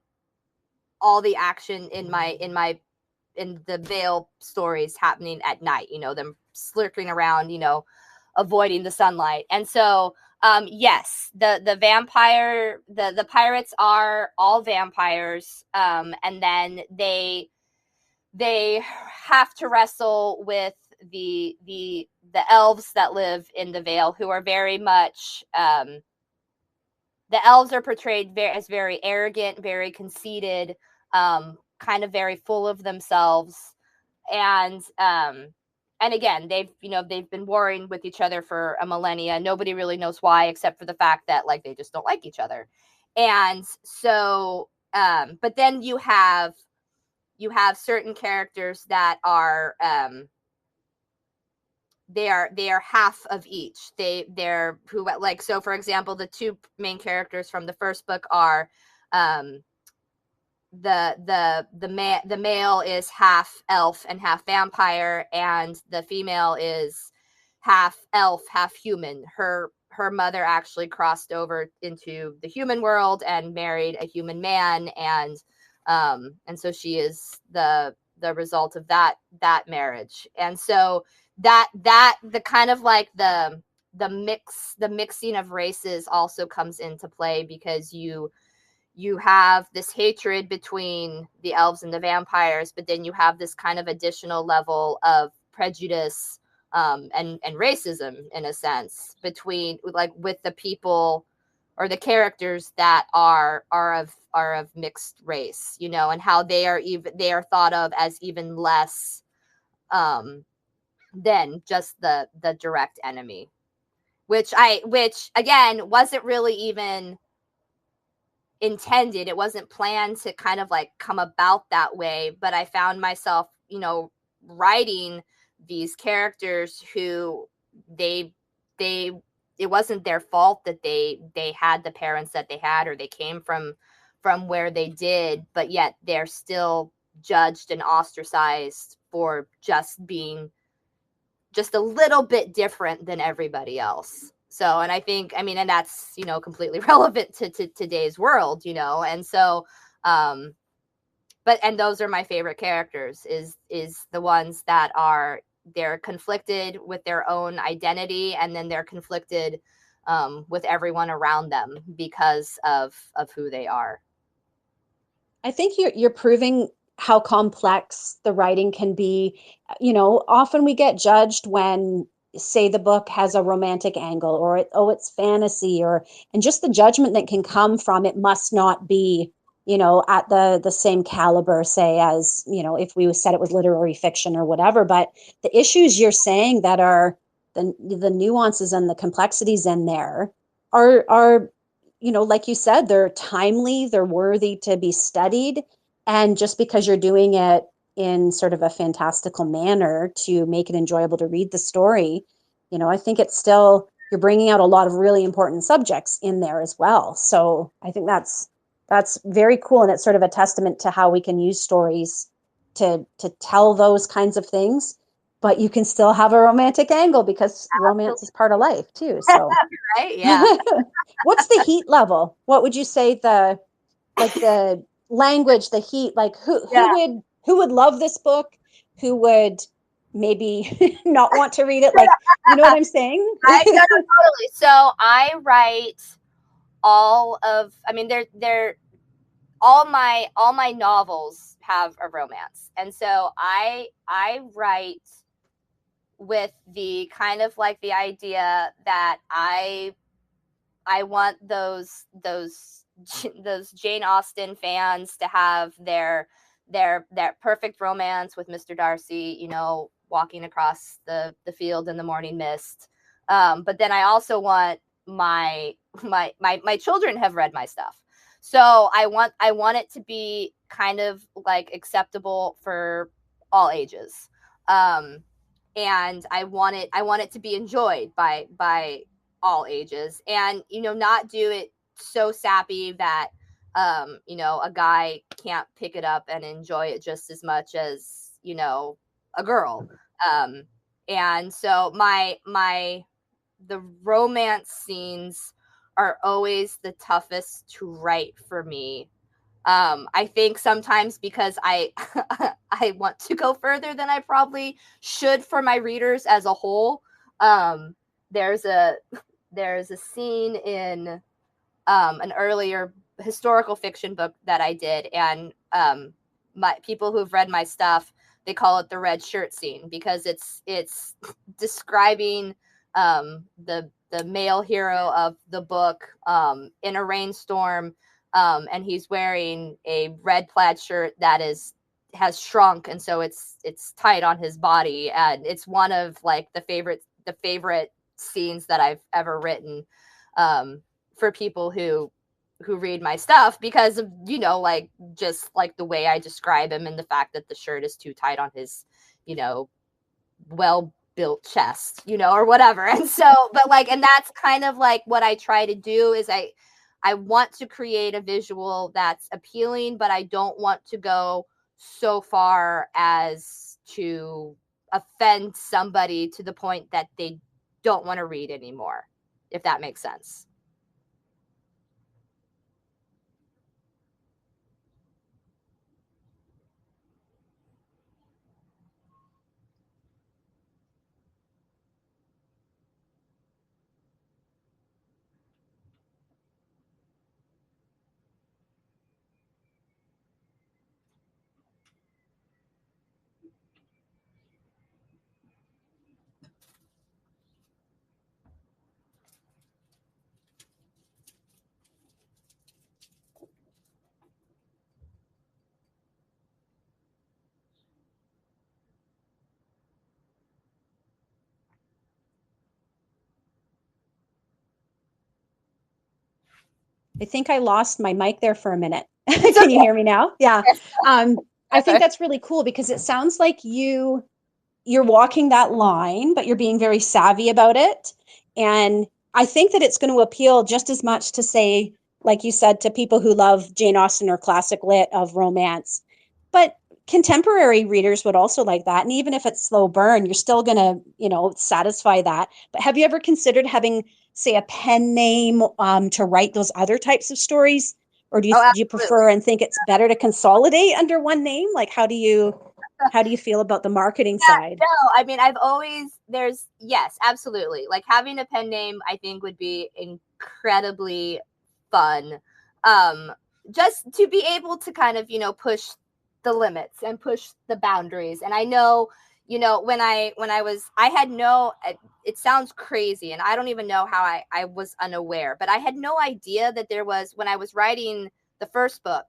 all the action in the Vale stories happening at night, you know, them slurping around, you know, avoiding the sunlight. And so, yes, the pirates are all vampires. And then they have to wrestle with the elves that live in the Vale, who are very much, the elves are portrayed as very arrogant, very conceited, kind of very full of themselves. And again, they've been warring with each other for a millennia. Nobody really knows why, except for the fact that like they just don't like each other. And so, but then you have certain characters that are, they are half of each. They're who, like, so for example, the two main characters from the first book are, the male is half elf and half vampire, and the female is half elf, half human. Her mother actually crossed over into the human world and married a human man, and so she is the result of that marriage. And so that the kind of like the mixing of races also comes into play, because you have this hatred between the elves and the vampires, but then you have this kind of additional level of prejudice, and racism, in a sense, between, like, with the people or the characters that are of mixed race, you know, and how they are thought of as even less, than just the direct enemy, which again wasn't really even intended. It wasn't planned to kind of like come about that way, but I found myself, you know, writing these characters who they it wasn't their fault that they had the parents that they had, or they came from where they did, but yet they're still judged and ostracized for just being just a little bit different than everybody else. So, and I think, I mean, and that's, you know, completely relevant to today's world, you know? And so, and those are my favorite characters, is the ones that are, they're conflicted with their own identity, and then they're conflicted, with everyone around them because of who they are. I think you're proving how complex the writing can be. You know, often we get judged when, say, the book has a romantic angle, or it's fantasy, and just the judgment that can come from it must not be, you know, at the same caliber, say, as, you know, if we said it was literary fiction or whatever. But the issues you're saying that are the nuances and the complexities in there are, you know, like you said, they're timely, they're worthy to be studied. And just because you're doing it in sort of a fantastical manner to make it enjoyable to read the story, you know, I think it's still, you're bringing out a lot of really important subjects in there as well. So I think that's very cool. And it's sort of a testament to how we can use stories to tell those kinds of things, but you can still have a romantic angle, because romance is part of life too. So right? Yeah. What's the heat level? What would you say the language, the heat, like who would love this book? Who would maybe not want to read it? Like, you know what I'm saying? Totally. So I write I mean, they're all my novels have a romance. And so I write with the kind of like the idea that I want those Jane Austen fans to have their perfect romance with Mr. Darcy, you know, walking across the field in the morning mist. But then I also want my children have read my stuff. So I want it to be kind of like acceptable for all ages. And I want it to be enjoyed by all ages, and, you know, not do it so sappy that, you know, a guy can't pick it up and enjoy it just as much as, you know, a girl. And so the romance scenes are always the toughest to write for me. I think sometimes because I I want to go further than I probably should for my readers as a whole. Um, there's a scene in an earlier historical fiction book that I did, and my people who've read my stuff, they call it the red shirt scene, because it's describing the male hero of the book in a rainstorm, and he's wearing a red plaid shirt that has shrunk, and so it's tight on his body, and it's one of like the favorite scenes that I've ever written for people who read my stuff, because of, you know, like just like the way I describe him and the fact that the shirt is too tight on his, you know, well built chest, you know, or whatever. And so, but like, and that's kind of like what I try to do is I want to create a visual that's appealing, but I don't want to go so far as to offend somebody to the point that they don't want to read anymore, if that makes sense. I think I lost my mic there for a minute. Can you hear me now? Yeah. Um, I think that's really cool because it sounds like you're walking that line, but you're being very savvy about it. And I think that it's going to appeal just as much to, say, like you said, to people who love Jane Austen or classic lit of romance. But contemporary readers would also like that. And even if it's slow burn, you're still going to, satisfy that. But have you ever considered having, say, a pen name to write those other types of stories? Or do you prefer and think it's better to consolidate under one name? Like, how do you feel about the marketing side? No, I mean, yes, absolutely. Like having a pen name, I think would be incredibly fun. Um, just to be able to kind of, push the limits and push the boundaries. And I know, when I had no, it sounds crazy, and I don't even know how I was unaware, but I had no idea that there was, when I was writing the first book,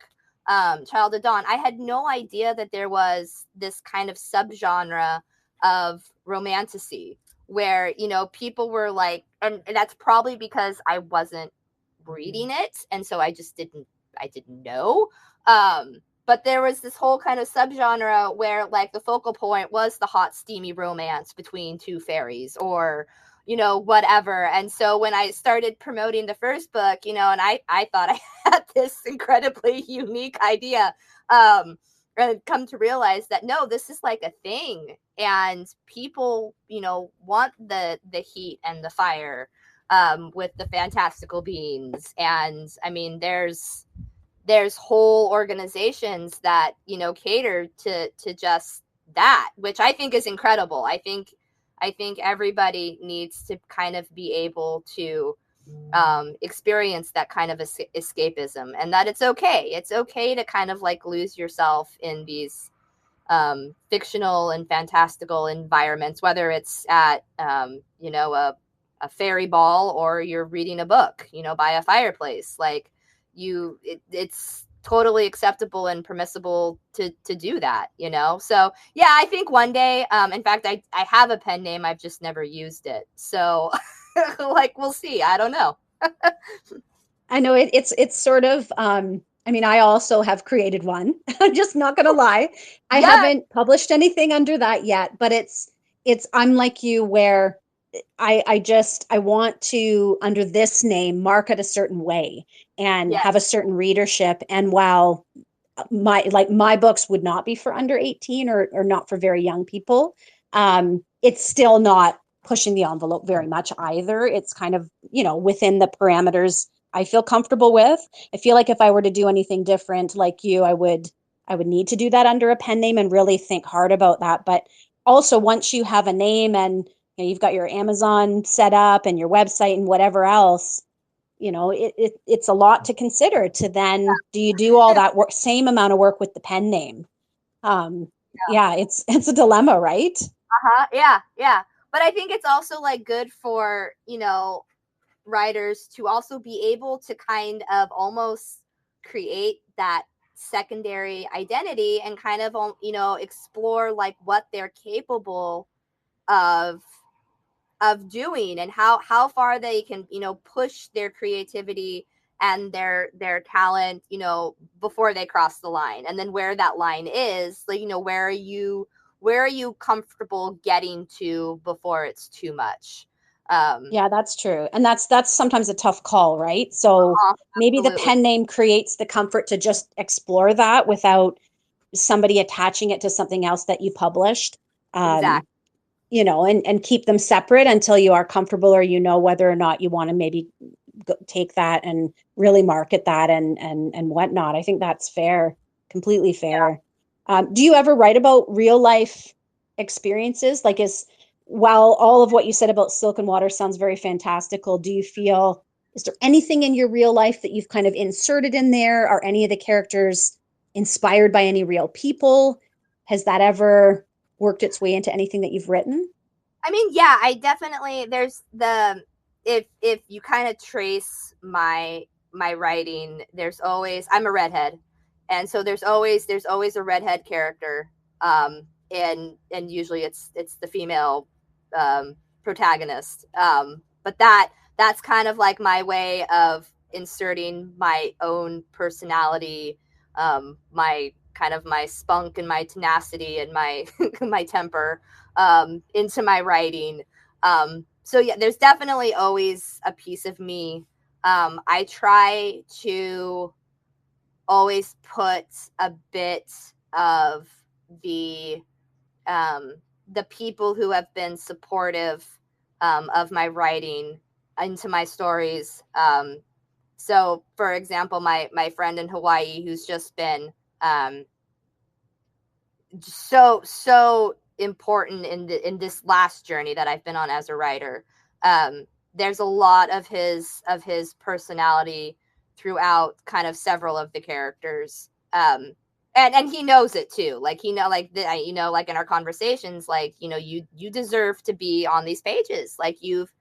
Child of Dawn, I had no idea that there was this kind of subgenre of romantasy where, people were like, and that's probably because I wasn't reading it, and so I didn't know. But there was this whole kind of subgenre where like the focal point was the hot, steamy romance between two fairies, or whatever. And so when I started promoting the first book, and I thought I had this incredibly unique idea, and come to realize that no, this is like a thing, and people, want the heat and the fire, with the fantastical beings. And I mean, there's whole organizations that cater to just that, which I think is incredible. I think everybody needs to kind of be able to experience that kind of escapism, and that it's okay to kind of like lose yourself in these fictional and fantastical environments, whether it's at a fairy ball, or you're reading a book by a fireplace. Like it's totally acceptable and permissible to do that, so yeah, I think one day, in fact, I have a pen name, I've just never used it, so like we'll see, I don't know. I know it's sort of, I mean, I also have created one. I'm just not going to lie. I haven't published anything under that yet, but I'm like you, where I want to, under this name, market a certain way and have a certain readership. And while my books would not be for under 18, or not for very young people, it's still not pushing the envelope very much either. It's kind of, within the parameters I feel comfortable with. I feel like if I were to do anything different like you, I would need to do that under a pen name and really think hard about that. But also once you have a name and you've got your Amazon set up and your website and whatever else, it's a lot to consider to then do you do all that work, same amount of work with the pen name? Yeah, it's a dilemma, right? Uh-huh. Yeah, yeah. But I think it's also like good for, writers to also be able to kind of almost create that secondary identity and kind of, explore like what they're capable of doing and how far they can, push their creativity and their talent, before they cross the line, and then where that line is, like, where are you comfortable getting to before it's too much. Yeah, that's true. And that's sometimes a tough call, right? So maybe the Absolutely. pen name creates the comfort to just explore that without somebody attaching it to something else that you published. Exactly. And keep them separate until you are comfortable or whether or not you want to maybe take that and really market that and whatnot. I think that's fair, completely fair. Do you ever write about real life experiences? Like, while all of what you said about Silk and Water sounds very fantastical, do you feel, is there anything in your real life that you've kind of inserted in there? Are any of the characters inspired by any real people? Has that ever worked its way into anything that you've written? I mean, yeah, I definitely, there's the, if you kind of trace my writing, there's always, I'm a redhead, and so there's always a redhead character, and usually it's the female protagonist, but that's kind of like my way of inserting my own personality, my kind of my spunk and my tenacity and my my temper, into my writing. So yeah, there's definitely always a piece of me. I try to always put a bit of the um, the people who have been supportive, of my writing into my stories. So, for example, my friend in Hawaii, who's just been, so important in this last journey that I've been on as a writer. There's a lot of his personality throughout kind of several of the characters. And he knows it too. Like, like in our conversations, like, you deserve to be on these pages. Like, you've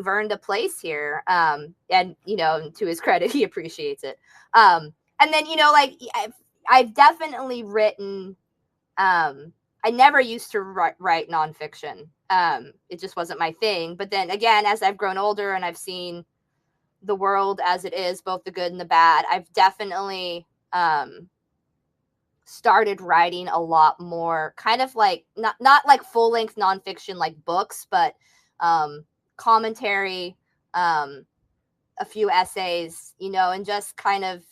earned a place here. And to his credit, he appreciates it. And then, like, I've definitely written, I never used to write nonfiction. It just wasn't my thing. But then again, as I've grown older and I've seen the world as it is, both the good and the bad, I've definitely, started writing a lot more, kind of like not like full length nonfiction like books, but commentary, a few essays, and just kind of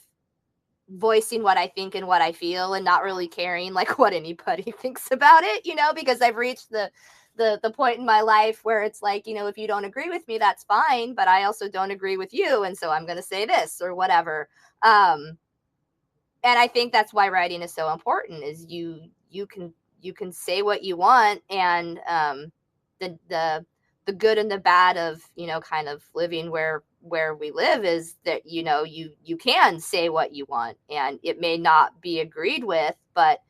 voicing what I think and what I feel, and not really caring like what anybody thinks about it, because I've reached the point in my life where it's like, if you don't agree with me, that's fine, but I also don't agree with you, and so I'm going to say this or whatever. And I think that's why writing is so important, is you can say what you want, and the good and the bad of, kind of living where we live is that, you can say what you want, and it may not be agreed with, but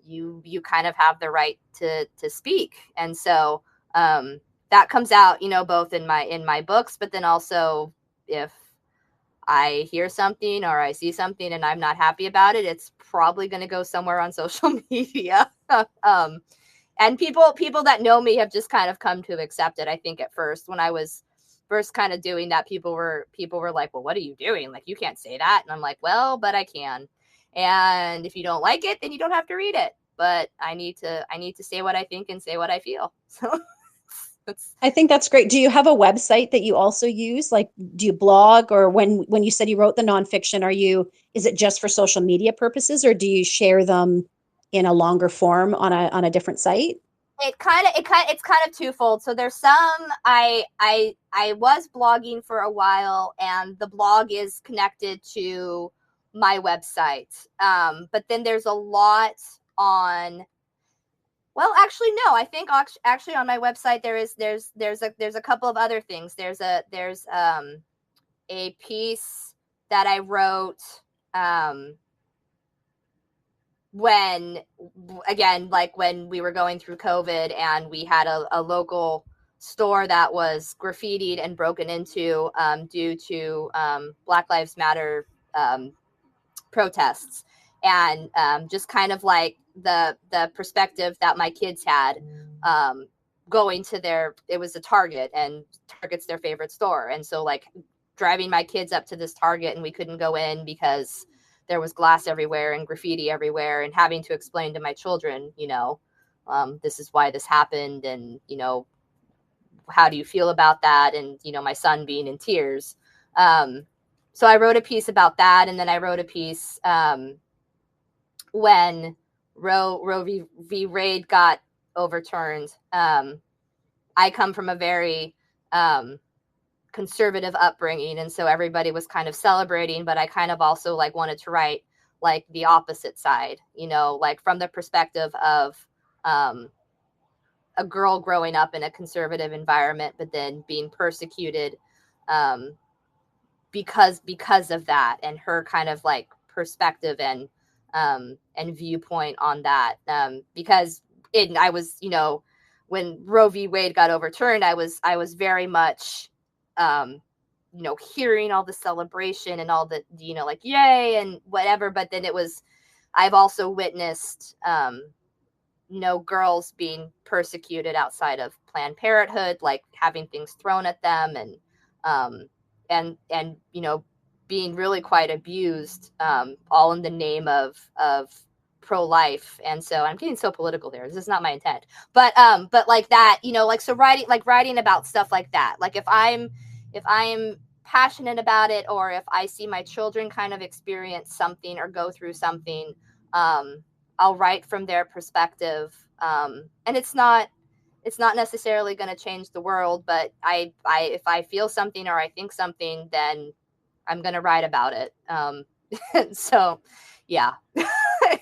you kind of have the right to speak. And so, that comes out, both in my books, but then also, if I hear something or I see something and I'm not happy about it, it's probably going to go somewhere on social media. And people that know me have just kind of come to accept it. I think at first, when I was first kind of doing that, people were like, well, what are you doing? Like, you can't say that. And I'm like, well, but I can. And if you don't like it, then you don't have to read it. But I need to say what I think and say what I feel. So I think that's great. Do you have a website that you also use? Like, do you blog, or when you said you wrote the nonfiction, is it just for social media purposes, or do you share them in a longer form on a different site? it's kind of twofold. So there's some I was blogging for a while, and the blog is connected to my website. But then there's a lot on. Well, actually, no. I think actually on my website there's a couple of other things. There's a piece that I wrote when, again, like when we were going through COVID and we had a local store that was graffitied and broken into due to Black Lives Matter protests, and just kind of like the perspective that my kids had going to it was a Target, and Target's their favorite store, and so like driving my kids up to this Target, and we couldn't go in because there was glass everywhere and graffiti everywhere, and having to explain to my children, this is why this happened, and how do you feel about that, and my son being in tears. So I wrote a piece about that, and then I wrote a piece when Roe v. Wade got overturned. I come from a very conservative upbringing, and so everybody was kind of celebrating, but I kind of also like wanted to write like the opposite side, like from the perspective of a girl growing up in a conservative environment, but then being persecuted because of that, and her kind of like perspective and viewpoint on that. Because I was, when Roe v. Wade got overturned, I was very much, hearing all the celebration and all the, like, yay and whatever. But then I've also witnessed, girls being persecuted outside of Planned Parenthood, like having things thrown at them, and being really quite abused, all in the name of pro-life. And so I'm getting so political here. This is not my intent, but like that, like, so writing about stuff like that. Like if I'm passionate about it, or if I see my children kind of experience something or go through something, I'll write from their perspective. And it's not necessarily going to change the world, but if I feel something or I think something, then I'm going to write about it. So yeah.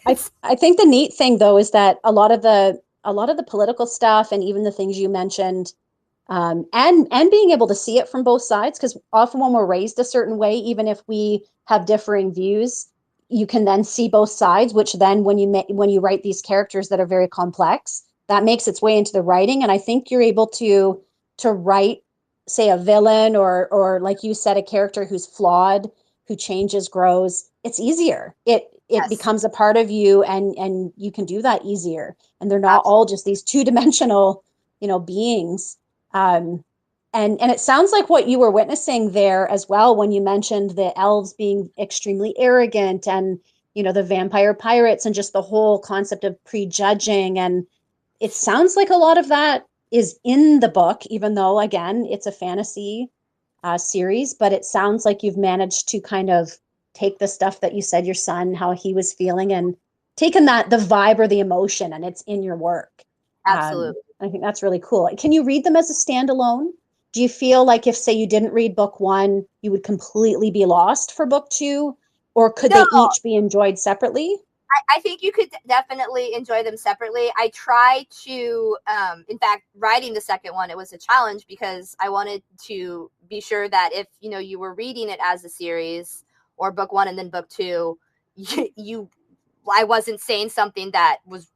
I think the neat thing though is that a lot of the political stuff, and even the things you mentioned, and being able to see it from both sides, because often when we're raised a certain way, even if we have differing views, you can then see both sides, which then when you write these characters that are very complex, that makes its way into the writing. And I think you're able to write, say, a villain, or like you said, a character who's flawed, who changes, grows. It's easier. It Yes. becomes a part of you, and you can do that easier. And they're not Absolutely. all just these two-dimensional, beings. And it sounds like what you were witnessing there as well, when you mentioned the elves being extremely arrogant, and the vampire pirates, and just the whole concept of prejudging. And it sounds like a lot of that is in the book, even though, again, it's a fantasy series. But it sounds like you've managed to kind of take the stuff that you said your son, how he was feeling, and taken the vibe or the emotion, and it's in your work. Absolutely. I think that's really cool. Can you read them as a standalone? Do you feel like if, say, you didn't read book one, you would completely be lost for book two? Or could No, they each be enjoyed separately? I think you could definitely enjoy them separately. I try to, in fact, writing the second one, it was a challenge because I wanted to be sure that if, you were reading it as a series, or book one and then book two, I wasn't saying something that was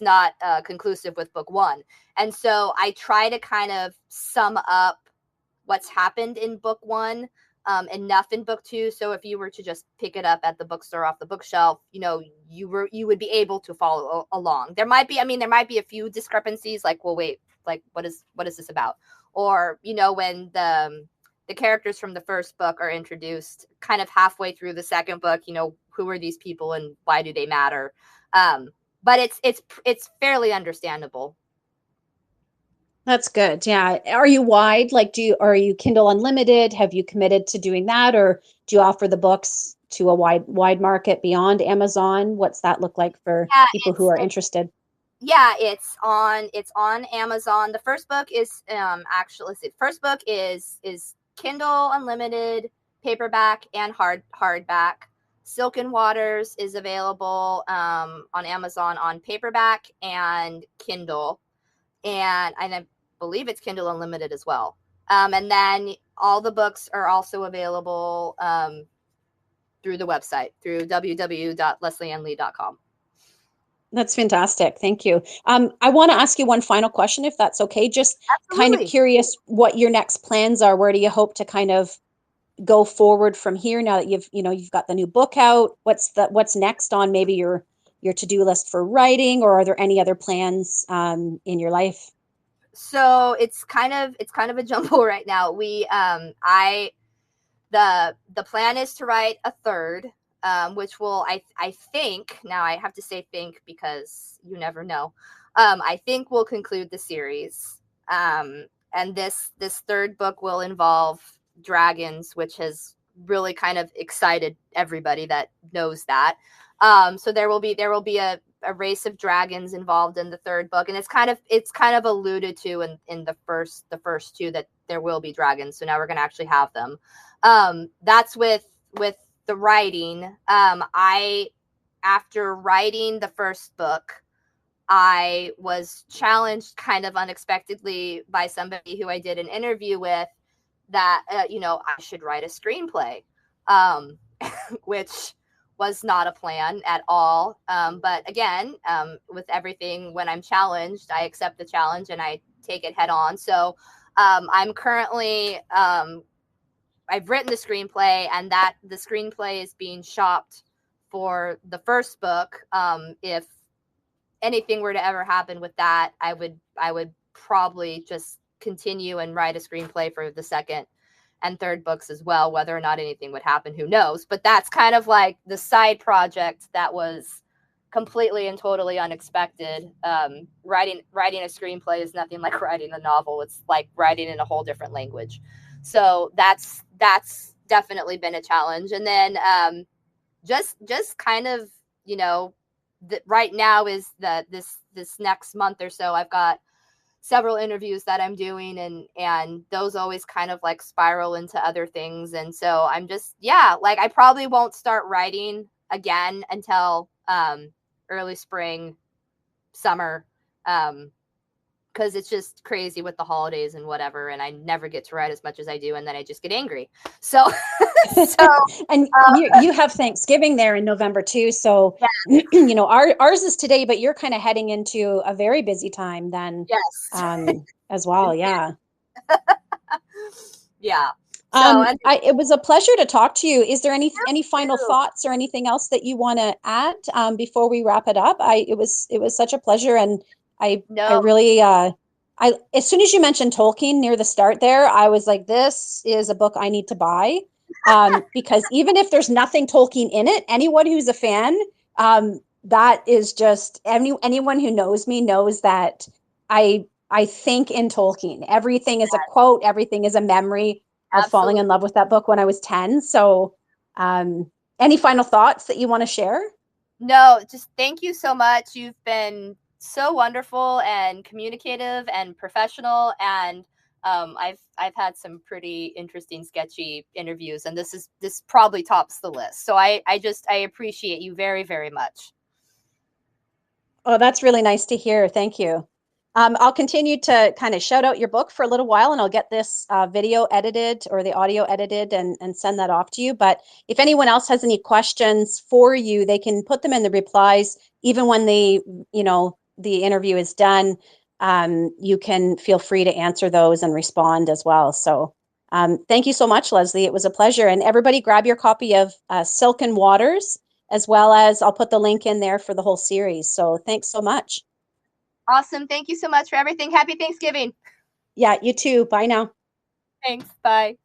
not conclusive with book one. And so I try to kind of sum up what's happened in book one, enough in book two, so if you were to just pick it up at the bookstore off the bookshelf, you would be able to follow along. There might be a few discrepancies, like, well, wait, like, what is this about? Or when the characters from the first book are introduced kind of halfway through the second book, who are these people and why do they matter? But it's fairly understandable. That's good. Yeah. Are you wide? Like, are you Kindle Unlimited? Have you committed to doing that, or do you offer the books to a wide market beyond Amazon? What's that look like for Yeah, people who are interested? Yeah, it's on Amazon. The first book is actually, let's see, the first book is Kindle Unlimited, paperback and hardback. Silken Waters is available on Amazon on paperback and Kindle, and I believe it's Kindle Unlimited as well. And then all the books are also available through the website, through www.leslieannlee.com. That's fantastic. Thank you. I want to ask you one final question, if that's okay. Just kind of Absolutely. curious what your next plans are. Where do you hope to kind of go forward from here now that you've got the new book out? What's next on maybe your to-do list for writing, or are there any other plans in your life? So it's kind of a jumble right now. The plan is to write a third, which will, I think, now I have to say think because you never know. I think we'll conclude the series. And this third book will involve dragons, which has really kind of excited everybody that knows that. So there will be a race of dragons involved in the third book, and it's kind of alluded to in the first two that there will be dragons. So now we're going to actually have them. That's with the writing. I After writing the first book, I was challenged kind of unexpectedly by somebody who I did an interview with that I should write a screenplay, um, which was not a plan at all. But again, with everything, when I'm challenged, I accept the challenge and I take it head on. So I'm currently I've written the screenplay, and that the screenplay is being shopped for the first book. If anything were to ever happen with that, I would probably just continue and write a screenplay for the second and third books as well. Whether or not anything would happen, who knows? But that's kind of like the side project that was completely and totally unexpected. Writing a screenplay is nothing like writing a novel. It's like writing in a whole different language. So that's definitely been a challenge. And then just kind of, right now is that this next month or so, I've got several interviews that I'm doing, and those always kind of like spiral into other things. And so I'm just, yeah, like I probably won't start writing again until early spring, summer, because it's just crazy with the holidays and whatever, and I never get to write as much as I do, and then I just get angry. So And you have Thanksgiving there in November too. So, yeah, ours is today, but you're kind of heading into a very busy time then, yes. as well. Yeah. Yeah. So, and It was a pleasure to talk to you. Is there any final too. thoughts or anything else that you want to add before we wrap it up? It was such a pleasure, and I No, really as soon as you mentioned Tolkien near the start there, I was like, this is a book I need to buy, because even if there's nothing Tolkien in it, anyone who's a fan, that is just anyone who knows me knows that I think in Tolkien. Everything is a quote, everything is a memory of falling in absolutely. love with that book when I was 10. So, any final thoughts that you want to share? No, just thank you so much. You've been so wonderful and communicative and professional, and I've had some pretty interesting, sketchy interviews, and this probably tops the list. So I appreciate you very, very much. Oh, that's really nice to hear. Thank you. I'll continue to kind of shout out your book for a little while, and I'll get this video edited or the audio edited and send that off to you. But if anyone else has any questions for you, they can put them in the replies, even when the interview is done. You can feel free to answer those and respond as well. So thank you so much, Leslie. It was a pleasure. And everybody grab your copy of Silken Waters, as well as I'll put the link in there for the whole series. So thanks so much. Awesome. Thank you so much for everything. Happy Thanksgiving. Yeah, you too. Bye now. Thanks. Bye.